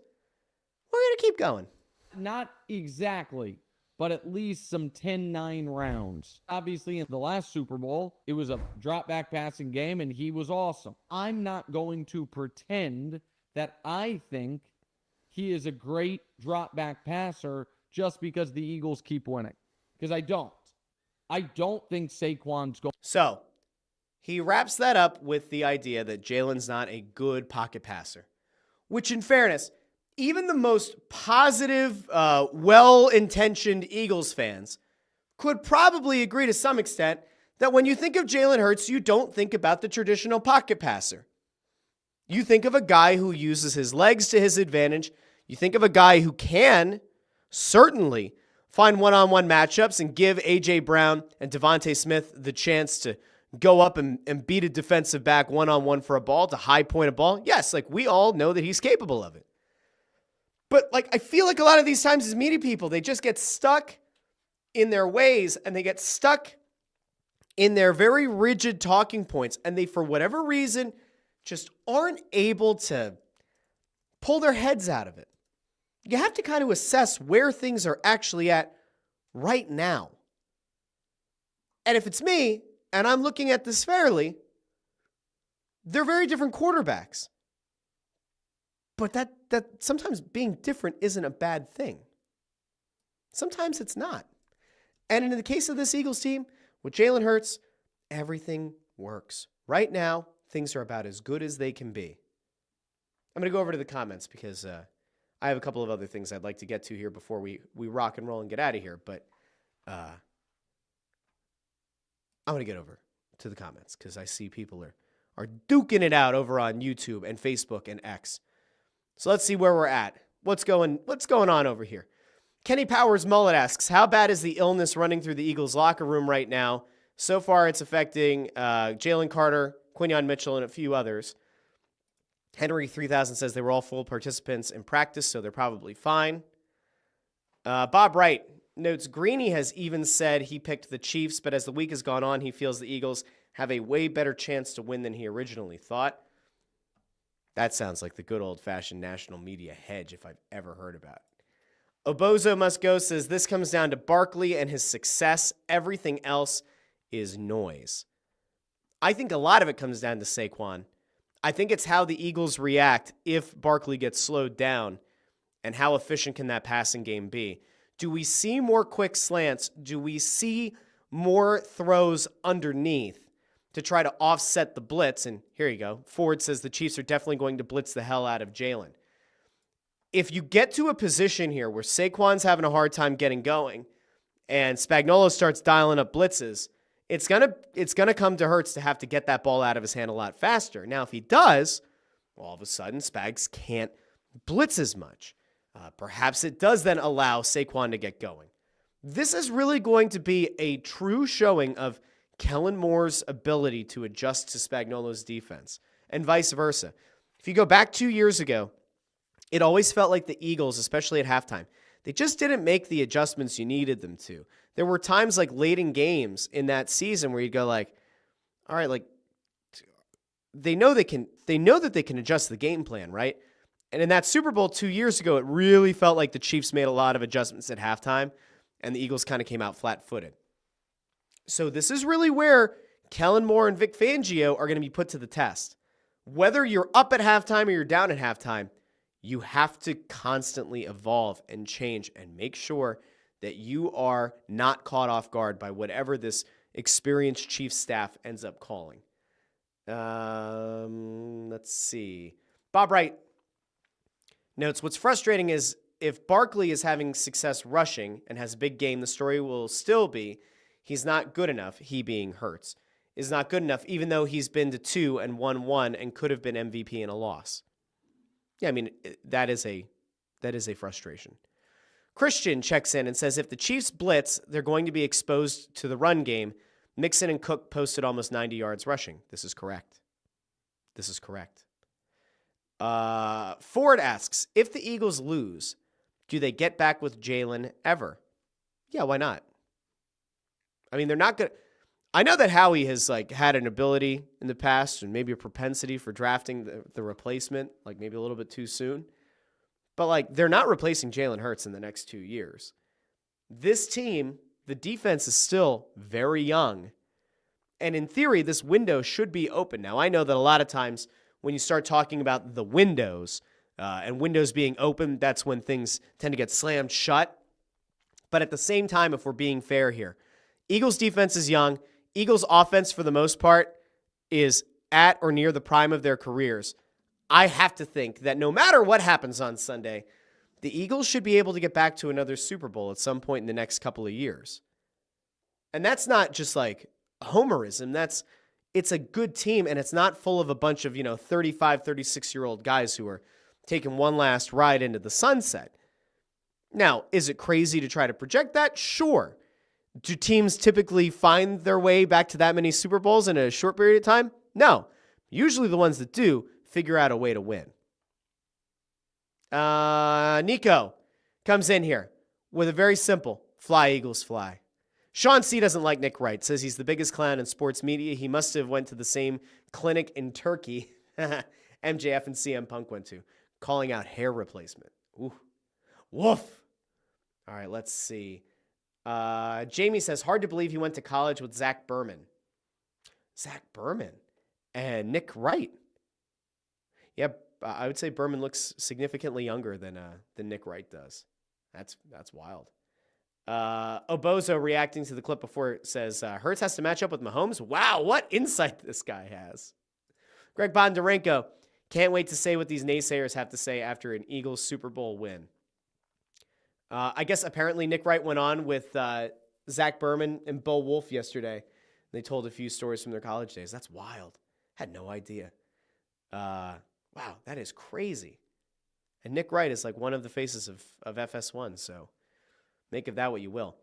We're going to keep going. Not exactly, but at least some 10-9 rounds. Obviously, in the last Super Bowl, it was a drop-back passing game, and he was awesome. I'm not going to pretend that I think he is a great drop-back passer just because the Eagles keep winning, because I don't. I don't think Saquon's going. So he wraps that up with the idea that Jalen's not a good pocket passer, which in fairness, even the most positive, well-intentioned Eagles fans could probably agree to some extent that when you think of Jalen Hurts, you don't think about the traditional pocket passer. You think of a guy who uses his legs to his advantage. You think of a guy who can certainly find one-on-one matchups and give A.J. Brown and Devontae Smith the chance to go up and beat a defensive back one-on-one for a ball, to high point a ball. Yes, we all know that he's capable of it. But I feel like a lot of these times as media people, they just get stuck in their ways and they get stuck in their very rigid talking points, and they, for whatever reason, just aren't able to pull their heads out of it. You have to kind of assess where things are actually at right now. And if it's me, and I'm looking at this fairly, they're very different quarterbacks. But that sometimes being different isn't a bad thing. Sometimes it's not. And in the case of this Eagles team, with Jalen Hurts, everything works. Right now, things are about as good as they can be. I'm going to go over to the comments because I have a couple of other things I'd like to get to here before we rock and roll and get out of here. But I'm going to get over to the comments because I see people are duking it out over on YouTube and Facebook and X. So let's see where we're at. What's going on over here? Kenny Powers Mullet asks, how bad is the illness running through the Eagles locker room right now? So far, it's affecting Jalen Carter, Quinyon Mitchell, and a few others. Henry 3000 says they were all full participants in practice, so they're probably fine. Bob Wright notes Greeny has even said he picked the Chiefs, but as the week has gone on, he feels the Eagles have a way better chance to win than he originally thought. That sounds like the good old-fashioned national media hedge if I've ever heard about it. Obozo Must Go says this comes down to Barkley and his success. Everything else is noise. I think a lot of it comes down to Saquon. I think it's how the Eagles react if Barkley gets slowed down and how efficient can that passing game be. Do we see more quick slants? Do we see more throws underneath to try to offset the blitz? And here you go. Ford says the Chiefs are definitely going to blitz the hell out of Jalen. If you get to a position here where Saquon's having a hard time getting going and Spagnuolo starts dialing up blitzes, it's gonna come to Hurts to have to get that ball out of his hand a lot faster. Now, if he does, well, all of a sudden Spags can't blitz as much. Perhaps it does then allow Saquon to get going. This is really going to be a true showing of Kellen Moore's ability to adjust to Spagnuolo's defense and vice versa. If you go back 2 years ago, it always felt like the Eagles, especially at halftime, they just didn't make the adjustments you needed them to. There were times like late in games in that season where you'd go like, all right, like they know that they can adjust the game plan, right? And in that Super Bowl 2 years ago, it really felt like the Chiefs made a lot of adjustments at halftime and the Eagles kind of came out flat-footed. So this is really where Kellen Moore and Vic Fangio are going to be put to the test. Whether you're up at halftime or you're down at halftime, you have to constantly evolve and change and make sure that you are not caught off guard by whatever this experienced Chiefs staff ends up calling. Let's see. Bob Wright notes, what's frustrating is if Barkley is having success rushing and has a big game, the story will still be he's not good enough, he being Hurts, is not good enough, even though he's been to 2 and won 1 and could have been MVP in a loss. Yeah, I mean, that is a frustration. Christian checks in and says if the Chiefs blitz, they're going to be exposed to the run game. Mixon and Cook posted almost 90 yards rushing. This is correct. Ford asks, if the Eagles lose, do they get back with Jalen ever? Yeah, why not? I mean, they're not going to. I know that Howie has had an ability in the past and maybe a propensity for drafting the replacement, maybe a little bit too soon. But they're not replacing Jalen Hurts in the next 2 years. This team, the defense is still very young. And in theory, this window should be open. Now, I know that a lot of times when you start talking about the windows and windows being open, that's when things tend to get slammed shut. But at the same time, if we're being fair here, Eagles defense is young. Eagles offense, for the most part, is at or near the prime of their careers. I have to think that no matter what happens on Sunday, the Eagles should be able to get back to another Super Bowl at some point in the next couple of years. And that's not just homerism. It's a good team, and it's not full of a bunch of 35, 36-year-old guys who are taking one last ride into the sunset. Now, is it crazy to try to project that? Sure. Do teams typically find their way back to that many Super Bowls in a short period of time? No. Usually the ones that do figure out a way to win. Nico comes in here with a very simple, fly, Eagles, fly. Sean C. doesn't like Nick Wright, says he's the biggest clown in sports media. He must have went to the same clinic in Turkey MJF and CM Punk went to, calling out hair replacement. Ooh. Woof. All right, let's see. Jamie says, hard to believe he went to college with Zach Berman. Zach Berman and Nick Wright. Yep, I would say Berman looks significantly younger than Nick Wright does. That's wild. Obozo reacting to the clip before says, Hurts has to match up with Mahomes. Wow, what insight this guy has. Greg Bondarenko, can't wait to say what these naysayers have to say after an Eagles Super Bowl win. I guess apparently Nick Wright went on with Zach Berman and Bo Wolf yesterday. They told a few stories from their college days. That's wild. Had no idea. Wow, that is crazy. And Nick Wright is one of the faces of FS1, so make of that what you will.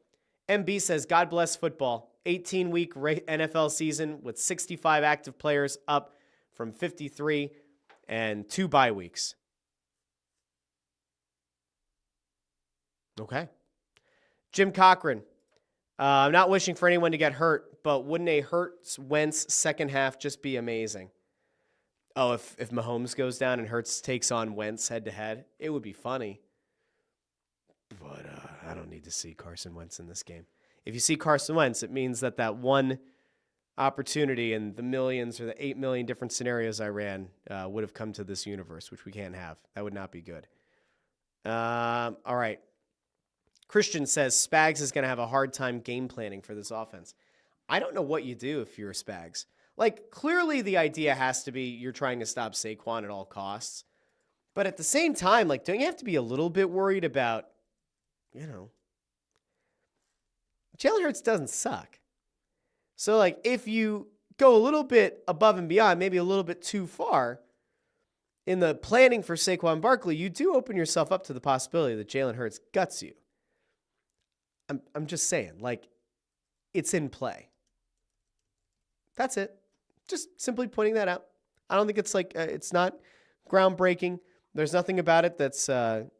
MB says, God bless football. 18-week NFL season with 65 active players, up from 53, and 2 bye weeks. Okay. Jim Cochran. I'm not wishing for anyone to get hurt, but wouldn't a Hurts-Wentz second half just be amazing? Oh, if Mahomes goes down and Hurts takes on Wentz head-to-head, it would be funny. But I don't need to see Carson Wentz in this game. If you see Carson Wentz, it means that one opportunity in the millions or the 8 million different scenarios I ran would have come to this universe, which we can't have. That would not be good. All right. Christian says Spags is going to have a hard time game planning for this offense. I don't know what you do if you're Spags. Like, clearly the idea has to be you're trying to stop Saquon at all costs. But at the same time, like, don't you have to be a little bit worried about, Jalen Hurts doesn't suck. So, like, if you go a little bit above and beyond, maybe a little bit too far in the planning for Saquon Barkley, you do open yourself up to the possibility that Jalen Hurts guts you. I'm just saying, like, it's in play. That's it. Just simply pointing that out. I don't think it's like, it's not groundbreaking. There's nothing about it that's, I'm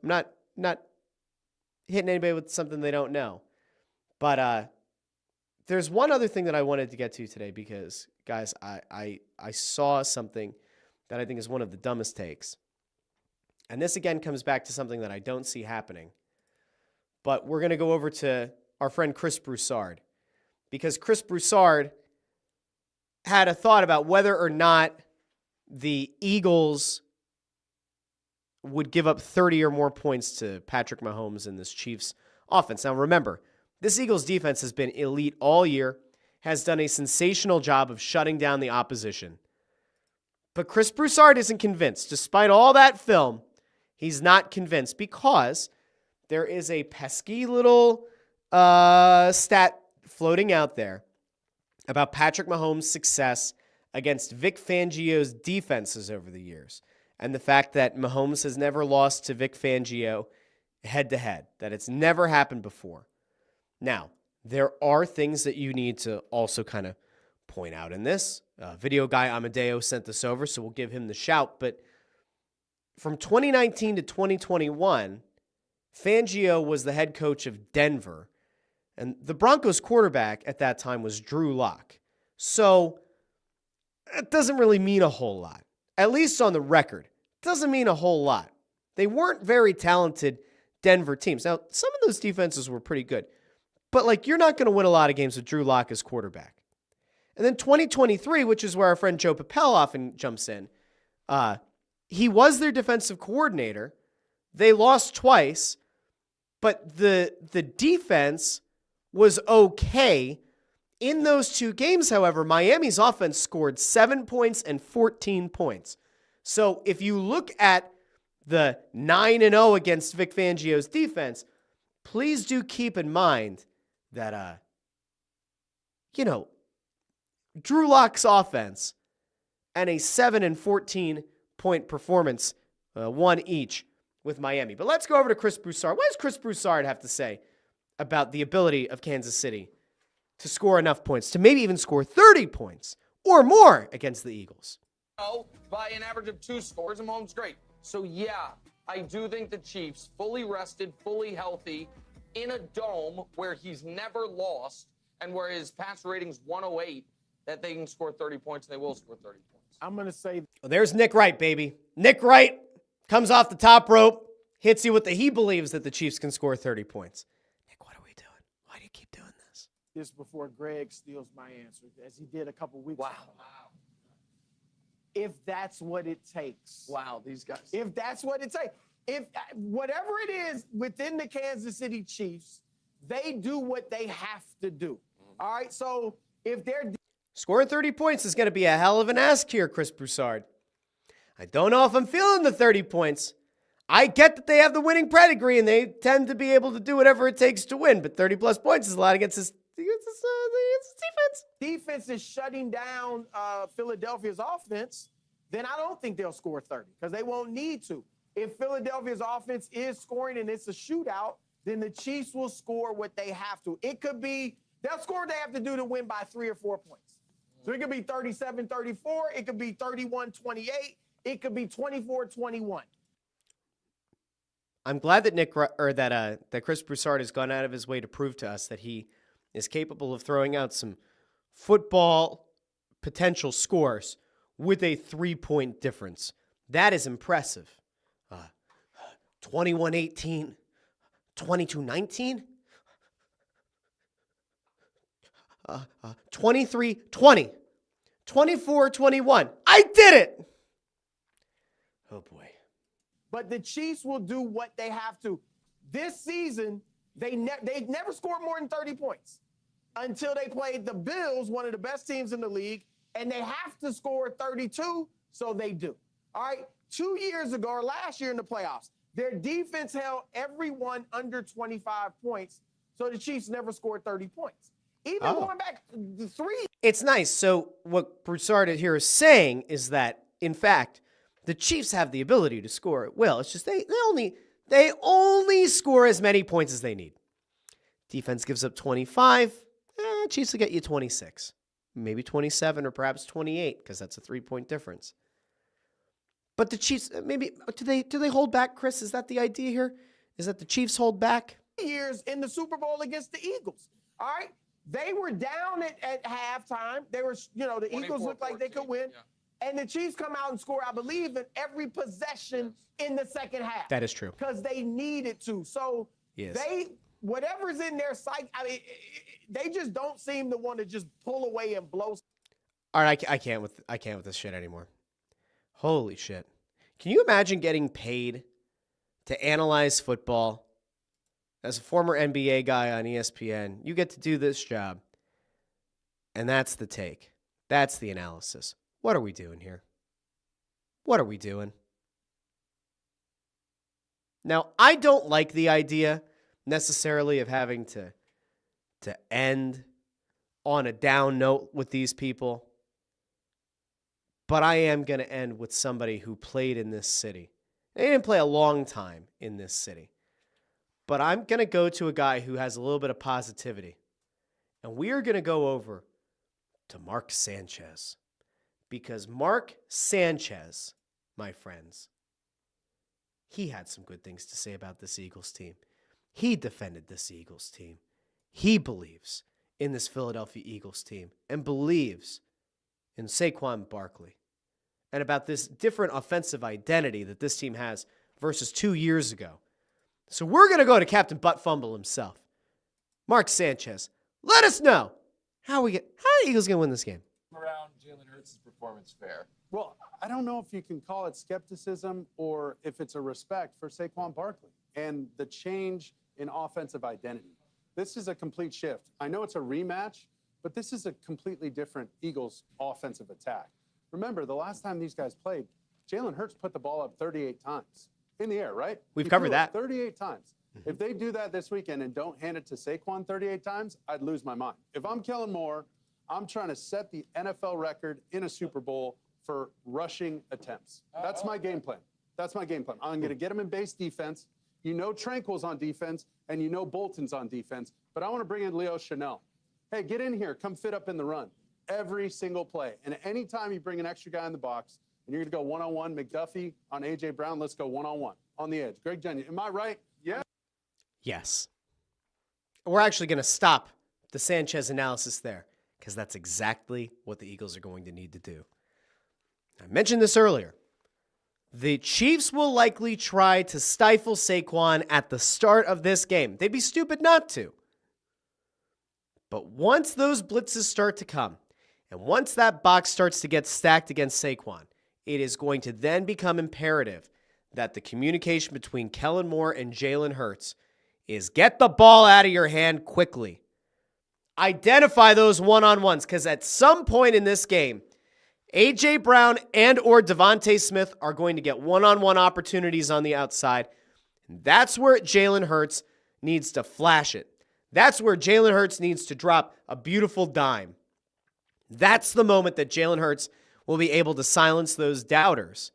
not hitting anybody with something they don't know. But there's one other thing that I wanted to get to today because, guys, I saw something that I think is one of the dumbest takes. And this, again, comes back to something that I don't see happening. But we're going to go over to our friend Chris Broussard because Chris Broussard had a thought about whether or not the Eagles would give up 30 or more points to Patrick Mahomes in this Chiefs offense. Now, remember, this Eagles defense has been elite all year, has done a sensational job of shutting down the opposition. But Chris Broussard isn't convinced. Despite all that film, he's not convinced because there is a pesky little stat floating out there about Patrick Mahomes' success against Vic Fangio's defenses over the years and the fact that Mahomes has never lost to Vic Fangio head-to-head, that it's never happened before. Now, there are things that you need to also kind of point out in this. Video guy Amadeo sent this over, so we'll give him the shout. But from 2019 to 2021, Fangio was the head coach of Denver, and the Broncos quarterback at that time was Drew Lock. So it doesn't really mean a whole lot, at least on the record. It doesn't mean a whole lot. They weren't very talented Denver teams. Now, some of those defenses were pretty good, but like you're not going to win a lot of games with Drew Lock as quarterback. And then 2023, which is where our friend Joe Papel often jumps in, he was their defensive coordinator. They lost twice, but the defense was okay. In those two games, however, Miami's offense scored 7 points and 14 points. So if you look at the 9-0 against Vic Fangio's defense, please do keep in mind that, Drew Lock's offense and a 7 and 14 point performance, one each with Miami. But let's go over to Chris Broussard. What does Chris Broussard have to say about the ability of Kansas City to score enough points, to maybe even score 30 points or more against the Eagles? By an average of 2 scores, and Mahomes great. So yeah, I do think the Chiefs, fully rested, fully healthy, in a dome where he's never lost and where his passer rating's 108, that they can score 30 points, and they will score 30 points. I'm going to say... Well, there's Nick Wright, baby. Nick Wright comes off the top rope, hits you with he believes that the Chiefs can score 30 points. Nick, what are we doing? Why do you keep doing this? This before Greg steals my answer, as he did a couple weeks ago. If that's what it takes. Wow, these guys. If that's what it takes. If whatever it is within the Kansas City Chiefs, they do what they have to do. All right, so if they're... Scoring 30 points is going to be a hell of an ask here, Chris Broussard. I don't know if I'm feeling the 30 points. I get that they have the winning pedigree and they tend to be able to do whatever it takes to win, but 30-plus points is a lot against this defense. Defense is shutting down Philadelphia's offense, then I don't think they'll score 30 because they won't need to. If Philadelphia's offense is scoring and it's a shootout, then the Chiefs will score what they have to. It could be They'll score what they have to do to win by 3 or 4 points. So it could be 37-34. It could be 31-28. It could be 24-21. I'm glad that that Chris Broussard has gone out of his way to prove to us that he is capable of throwing out some football potential scores with a 3-point difference. That is impressive. 21-18, 22-19, 23-20, 24-21. I did it! Oh, boy. But the Chiefs will do what they have to. This season, they never scored more than 30 points until they played the Bills, one of the best teams in the league, and they have to score 32, so they do. All right? 2 years ago, or last year in the playoffs, their defense held everyone under 25 points, so the Chiefs never scored 30 points. Even going back to 3. It's nice. So what Broussard here is saying is that, in fact, the Chiefs have the ability to score at will. It's just they only score as many points as they need. Defense gives up 25. Chiefs will get you 26. Maybe 27 or perhaps 28 because that's a 3-point difference. But the Chiefs, maybe, do they hold back, Chris? Is that the idea here? Is that the Chiefs hold back? Years in the Super Bowl against the Eagles. All right? They were down at halftime. They were, the Eagles looked like they could win. Yeah. And the Chiefs come out and score, I believe, in every possession in the second half. That is true. Because they needed to. So whatever's in their psyche, they just don't seem to want to just pull away and blow. All right, I can't with this shit anymore. Holy shit. Can you imagine getting paid to analyze football? As a former NBA guy on ESPN, you get to do this job. And that's the take. That's the analysis. What are we doing here? What are we doing? Now, I don't like the idea necessarily of having to end on a down note with these people. But I am going to end with somebody who played in this city. They didn't play a long time in this city. But I'm going to go to a guy who has a little bit of positivity. And we are going to go over to Mark Sanchez. Because Mark Sanchez, my friends, he had some good things to say about this Eagles team. He defended this Eagles team. He believes in this Philadelphia Eagles team and believes in Saquon Barkley and about this different offensive identity that this team has versus 2 years ago. So we're going to go to Captain Butt Fumble himself. Mark Sanchez, let us know how are the Eagles going to win this game? Around Jalen Hurts' performance fair. Well, I don't know if you can call it skepticism or if it's a respect for Saquon Barkley and the change in offensive identity. This is a complete shift. I know it's a rematch, but this is a completely different Eagles offensive attack. Remember, the last time these guys played, Jalen Hurts put the ball up 38 times in the air, right? We've covered that. 38 times. If they do that this weekend and don't hand it to Saquon 38 times, I'd lose my mind. If I'm Kellen Moore, I'm trying to set the NFL record in a Super Bowl for rushing attempts. That's my game plan. That's my game plan. I'm going to get him in base defense. You know Tranquil's on defense, and you know Bolton's on defense. But I want to bring in Leo Chanel. Hey, get in here. Come fit up in the run. Every single play. And anytime you bring an extra guy in the box, and you're going to go one-on-one, McDuffie on A.J. Brown, let's go one-on-one on the edge. Greg Jennings, am I right? Yeah. Yes. We're actually going to stop the Sanchez analysis there because that's exactly what the Eagles are going to need to do. I mentioned this earlier. The Chiefs will likely try to stifle Saquon at the start of this game. They'd be stupid not to. But once those blitzes start to come, and once that box starts to get stacked against Saquon, it is going to then become imperative that the communication between Kellen Moore and Jalen Hurts is get the ball out of your hand quickly. Identify those one-on-ones, because at some point in this game, A.J. Brown and or Devontae Smith are going to get one-on-one opportunities on the outside. And that's where Jalen Hurts needs to flash it. That's where Jalen Hurts needs to drop a beautiful dime. That's the moment that Jalen Hurts will be able to silence those doubters.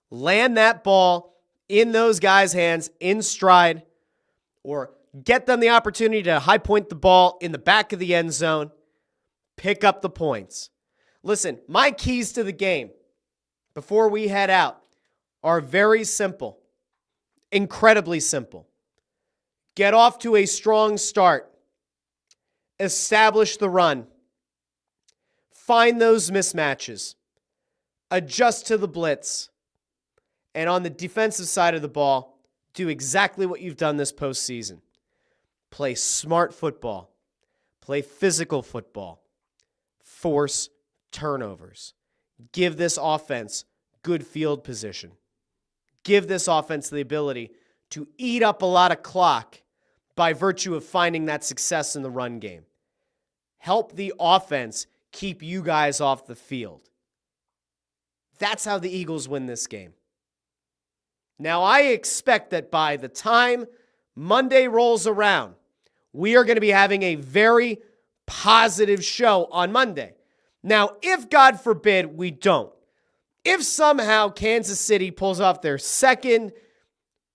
Land that ball in those guys' hands in stride, or get them the opportunity to high point the ball in the back of the end zone, pick up the points. Listen, my keys to the game before we head out are very simple, incredibly simple. Get off to a strong start. Establish the run. Find those mismatches. Adjust to the blitz. And on the defensive side of the ball, do exactly what you've done this postseason. Play smart football. Play physical football. Force turnovers. Give this offense good field position. Give this offense the ability to eat up a lot of clock by virtue of finding that success in the run game. Help the offense keep you guys off the field. That's how the Eagles win this game. Now, I expect that by the time Monday rolls around, we are going to be having a very positive show on Monday. Now, if God forbid we don't, if somehow Kansas City pulls off their second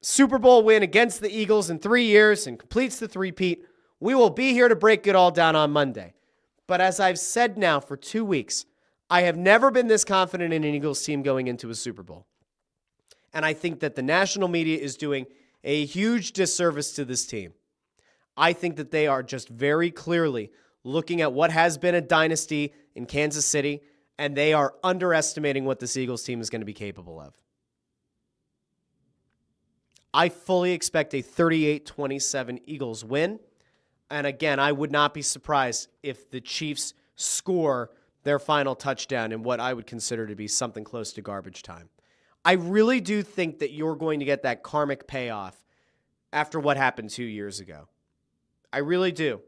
Super Bowl win against the Eagles in 3 years and completes the three-peat, we will be here to break it all down on Monday. But as I've said now for 2 weeks, I have never been this confident in an Eagles team going into a Super Bowl. And I think that the national media is doing a huge disservice to this team. I think that they are just very clearly looking at what has been a dynasty in Kansas City, and they are underestimating what this Eagles team is going to be capable of. I fully expect a 38-27 Eagles win. And again, I would not be surprised if the Chiefs score their final touchdown in what I would consider to be something close to garbage time. I really do think that you're going to get that karmic payoff after what happened 2 years ago. I really do.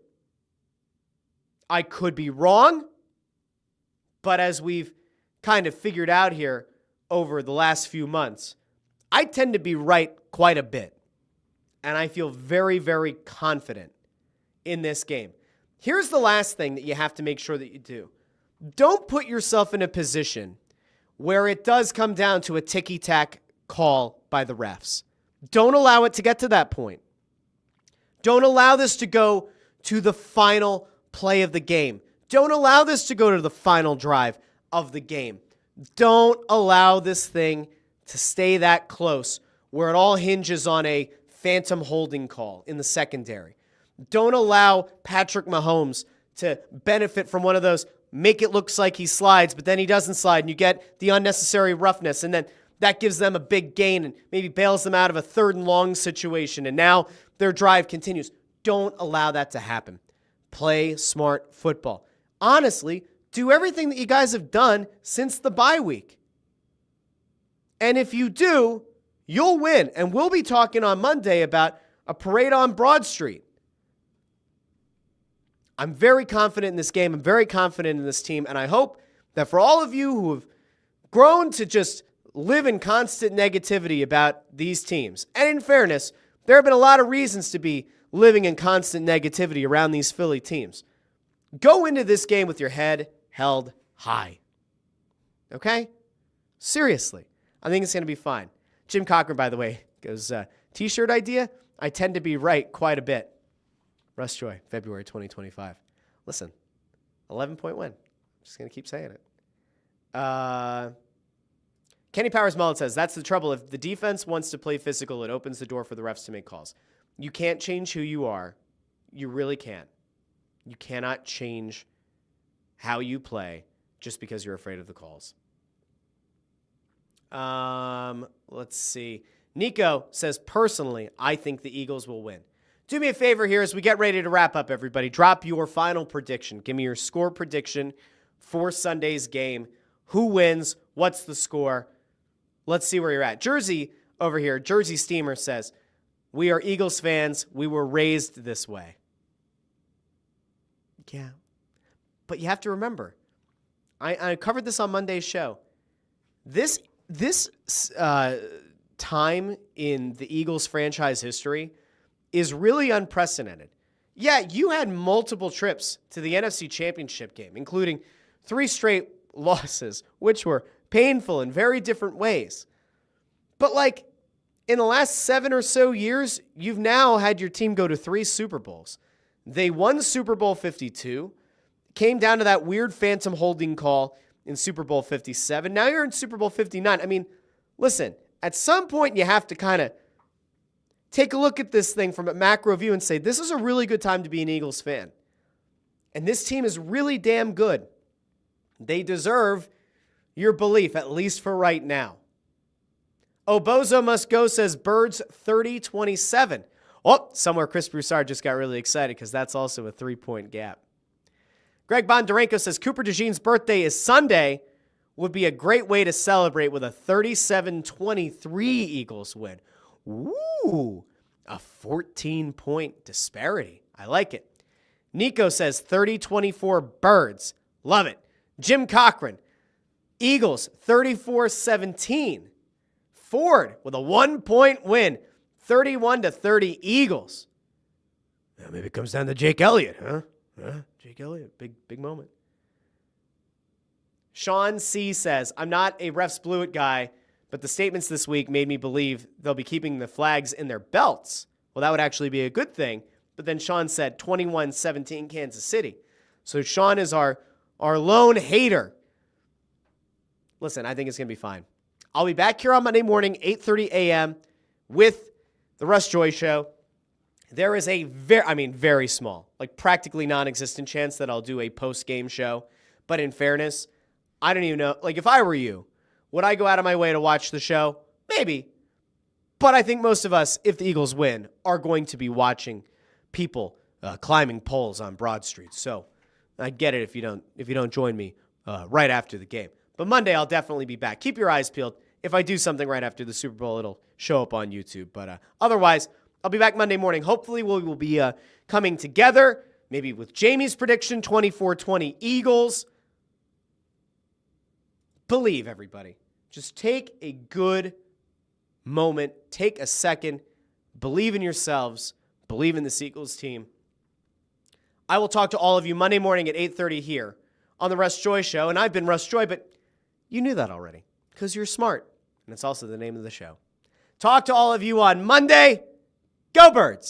I could be wrong, but as we've kind of figured out here over the last few months, I tend to be right quite a bit. And I feel very, very confident in this game. Here's the last thing that you have to make sure that you do. Don't put yourself in a position where it does come down to a ticky-tack call by the refs. Don't allow it to get to that point. Don't allow this to go to the final play of the game. Don't allow this to go to the final drive of the game. Don't allow this thing to stay that close where it all hinges on a phantom holding call in the secondary. Don't allow Patrick Mahomes to benefit from one of those make it looks like he slides, but then he doesn't slide, and you get the unnecessary roughness, and then that gives them a big gain and maybe bails them out of a 3rd and long situation, and now their drive continues. Don't allow that to happen. Play smart football. Honestly, do everything that you guys have done since the bye week. And if you do, you'll win. And we'll be talking on Monday about a parade on Broad Street. I'm very confident in this game. I'm very confident in this team. And I hope that for all of you who have grown to just live in constant negativity about these teams, and in fairness, there have been a lot of reasons to be living in constant negativity around these Philly teams. Go into this game with your head held high. Okay? Seriously. I think it's going to be fine. Jim Cochran, by the way, goes, T-shirt idea? I tend to be right quite a bit. Russ Joy, February 2025. Listen, 11-point win. I'm just going to keep saying it. Kenny Powers Mullet says, that's the trouble. If the defense wants to play physical, it opens the door for the refs to make calls. You can't change who you are. You really can't. You cannot change how you play just because you're afraid of the calls. Let's see. Nico says, personally, I think the Eagles will win. Do me a favor here as we get ready to wrap up, everybody. Drop your final prediction. Give me your score prediction for Sunday's game. Who wins? What's the score? Let's see where you're at. Jersey over here, Jersey Steamer says, we are Eagles fans. We were raised this way. Yeah. But you have to remember, I covered this on Monday's show. This time in the Eagles franchise history is really unprecedented. Yeah, you had multiple trips to the NFC Championship game, including 3 straight losses, which were painful in very different ways. But in the last 7 or so years, you've now had your team go to 3 Super Bowls. They won Super Bowl 52, came down to that weird phantom holding call in Super Bowl 57. Now you're in Super Bowl 59. I mean, listen, at some point you have to kind of take a look at this thing from a macro view and say, this is a really good time to be an Eagles fan. And this team is really damn good. They deserve your belief, at least for right now. Obozo Must Go says Birds 30-27. Oh, somewhere Chris Broussard just got really excited because that's also a 3-point gap. Greg Bondarenko says Cooper DeJean's birthday is Sunday. Would be a great way to celebrate with a 37-23 Eagles win. Ooh, a 14-point disparity. I like it. Nico says 30-24 Birds. Love it. Jim Cochran, Eagles 34-17. Ford with a 1-point win, 31-30 Eagles. Maybe it comes down to Jake Elliott, huh? Jake Elliott, big moment. Sean C. says, I'm not a refs blew it guy, but the statements this week made me believe they'll be keeping the flags in their belts. Well, that would actually be a good thing. But then Sean said 21-17 Kansas City. So Sean is our lone hater. Listen, I think it's going to be fine. I'll be back here on Monday morning, 8:30 a.m. with the Russ Joy Show. There is a very small, like practically non-existent chance that I'll do a post-game show. But in fairness, I don't even know. Like, if I were you, would I go out of my way to watch the show? Maybe. But I think most of us, if the Eagles win, are going to be watching people climbing poles on Broad Street. So I get it if you don't join me right after the game. But Monday, I'll definitely be back. Keep your eyes peeled. If I do something right after the Super Bowl, it'll show up on YouTube. But otherwise, I'll be back Monday morning. Hopefully, we will be coming together, maybe with Jamie's prediction, 24-20 Eagles. Believe, everybody. Just take a good moment. Take a second. Believe in yourselves. Believe in this Eagles team. I will talk to all of you Monday morning at 8:30 here on the Russ Joy Show. And I've been Russ Joy, but you knew that already because you're smart. And it's also the name of the show. Talk to all of you on Monday. Go Birds!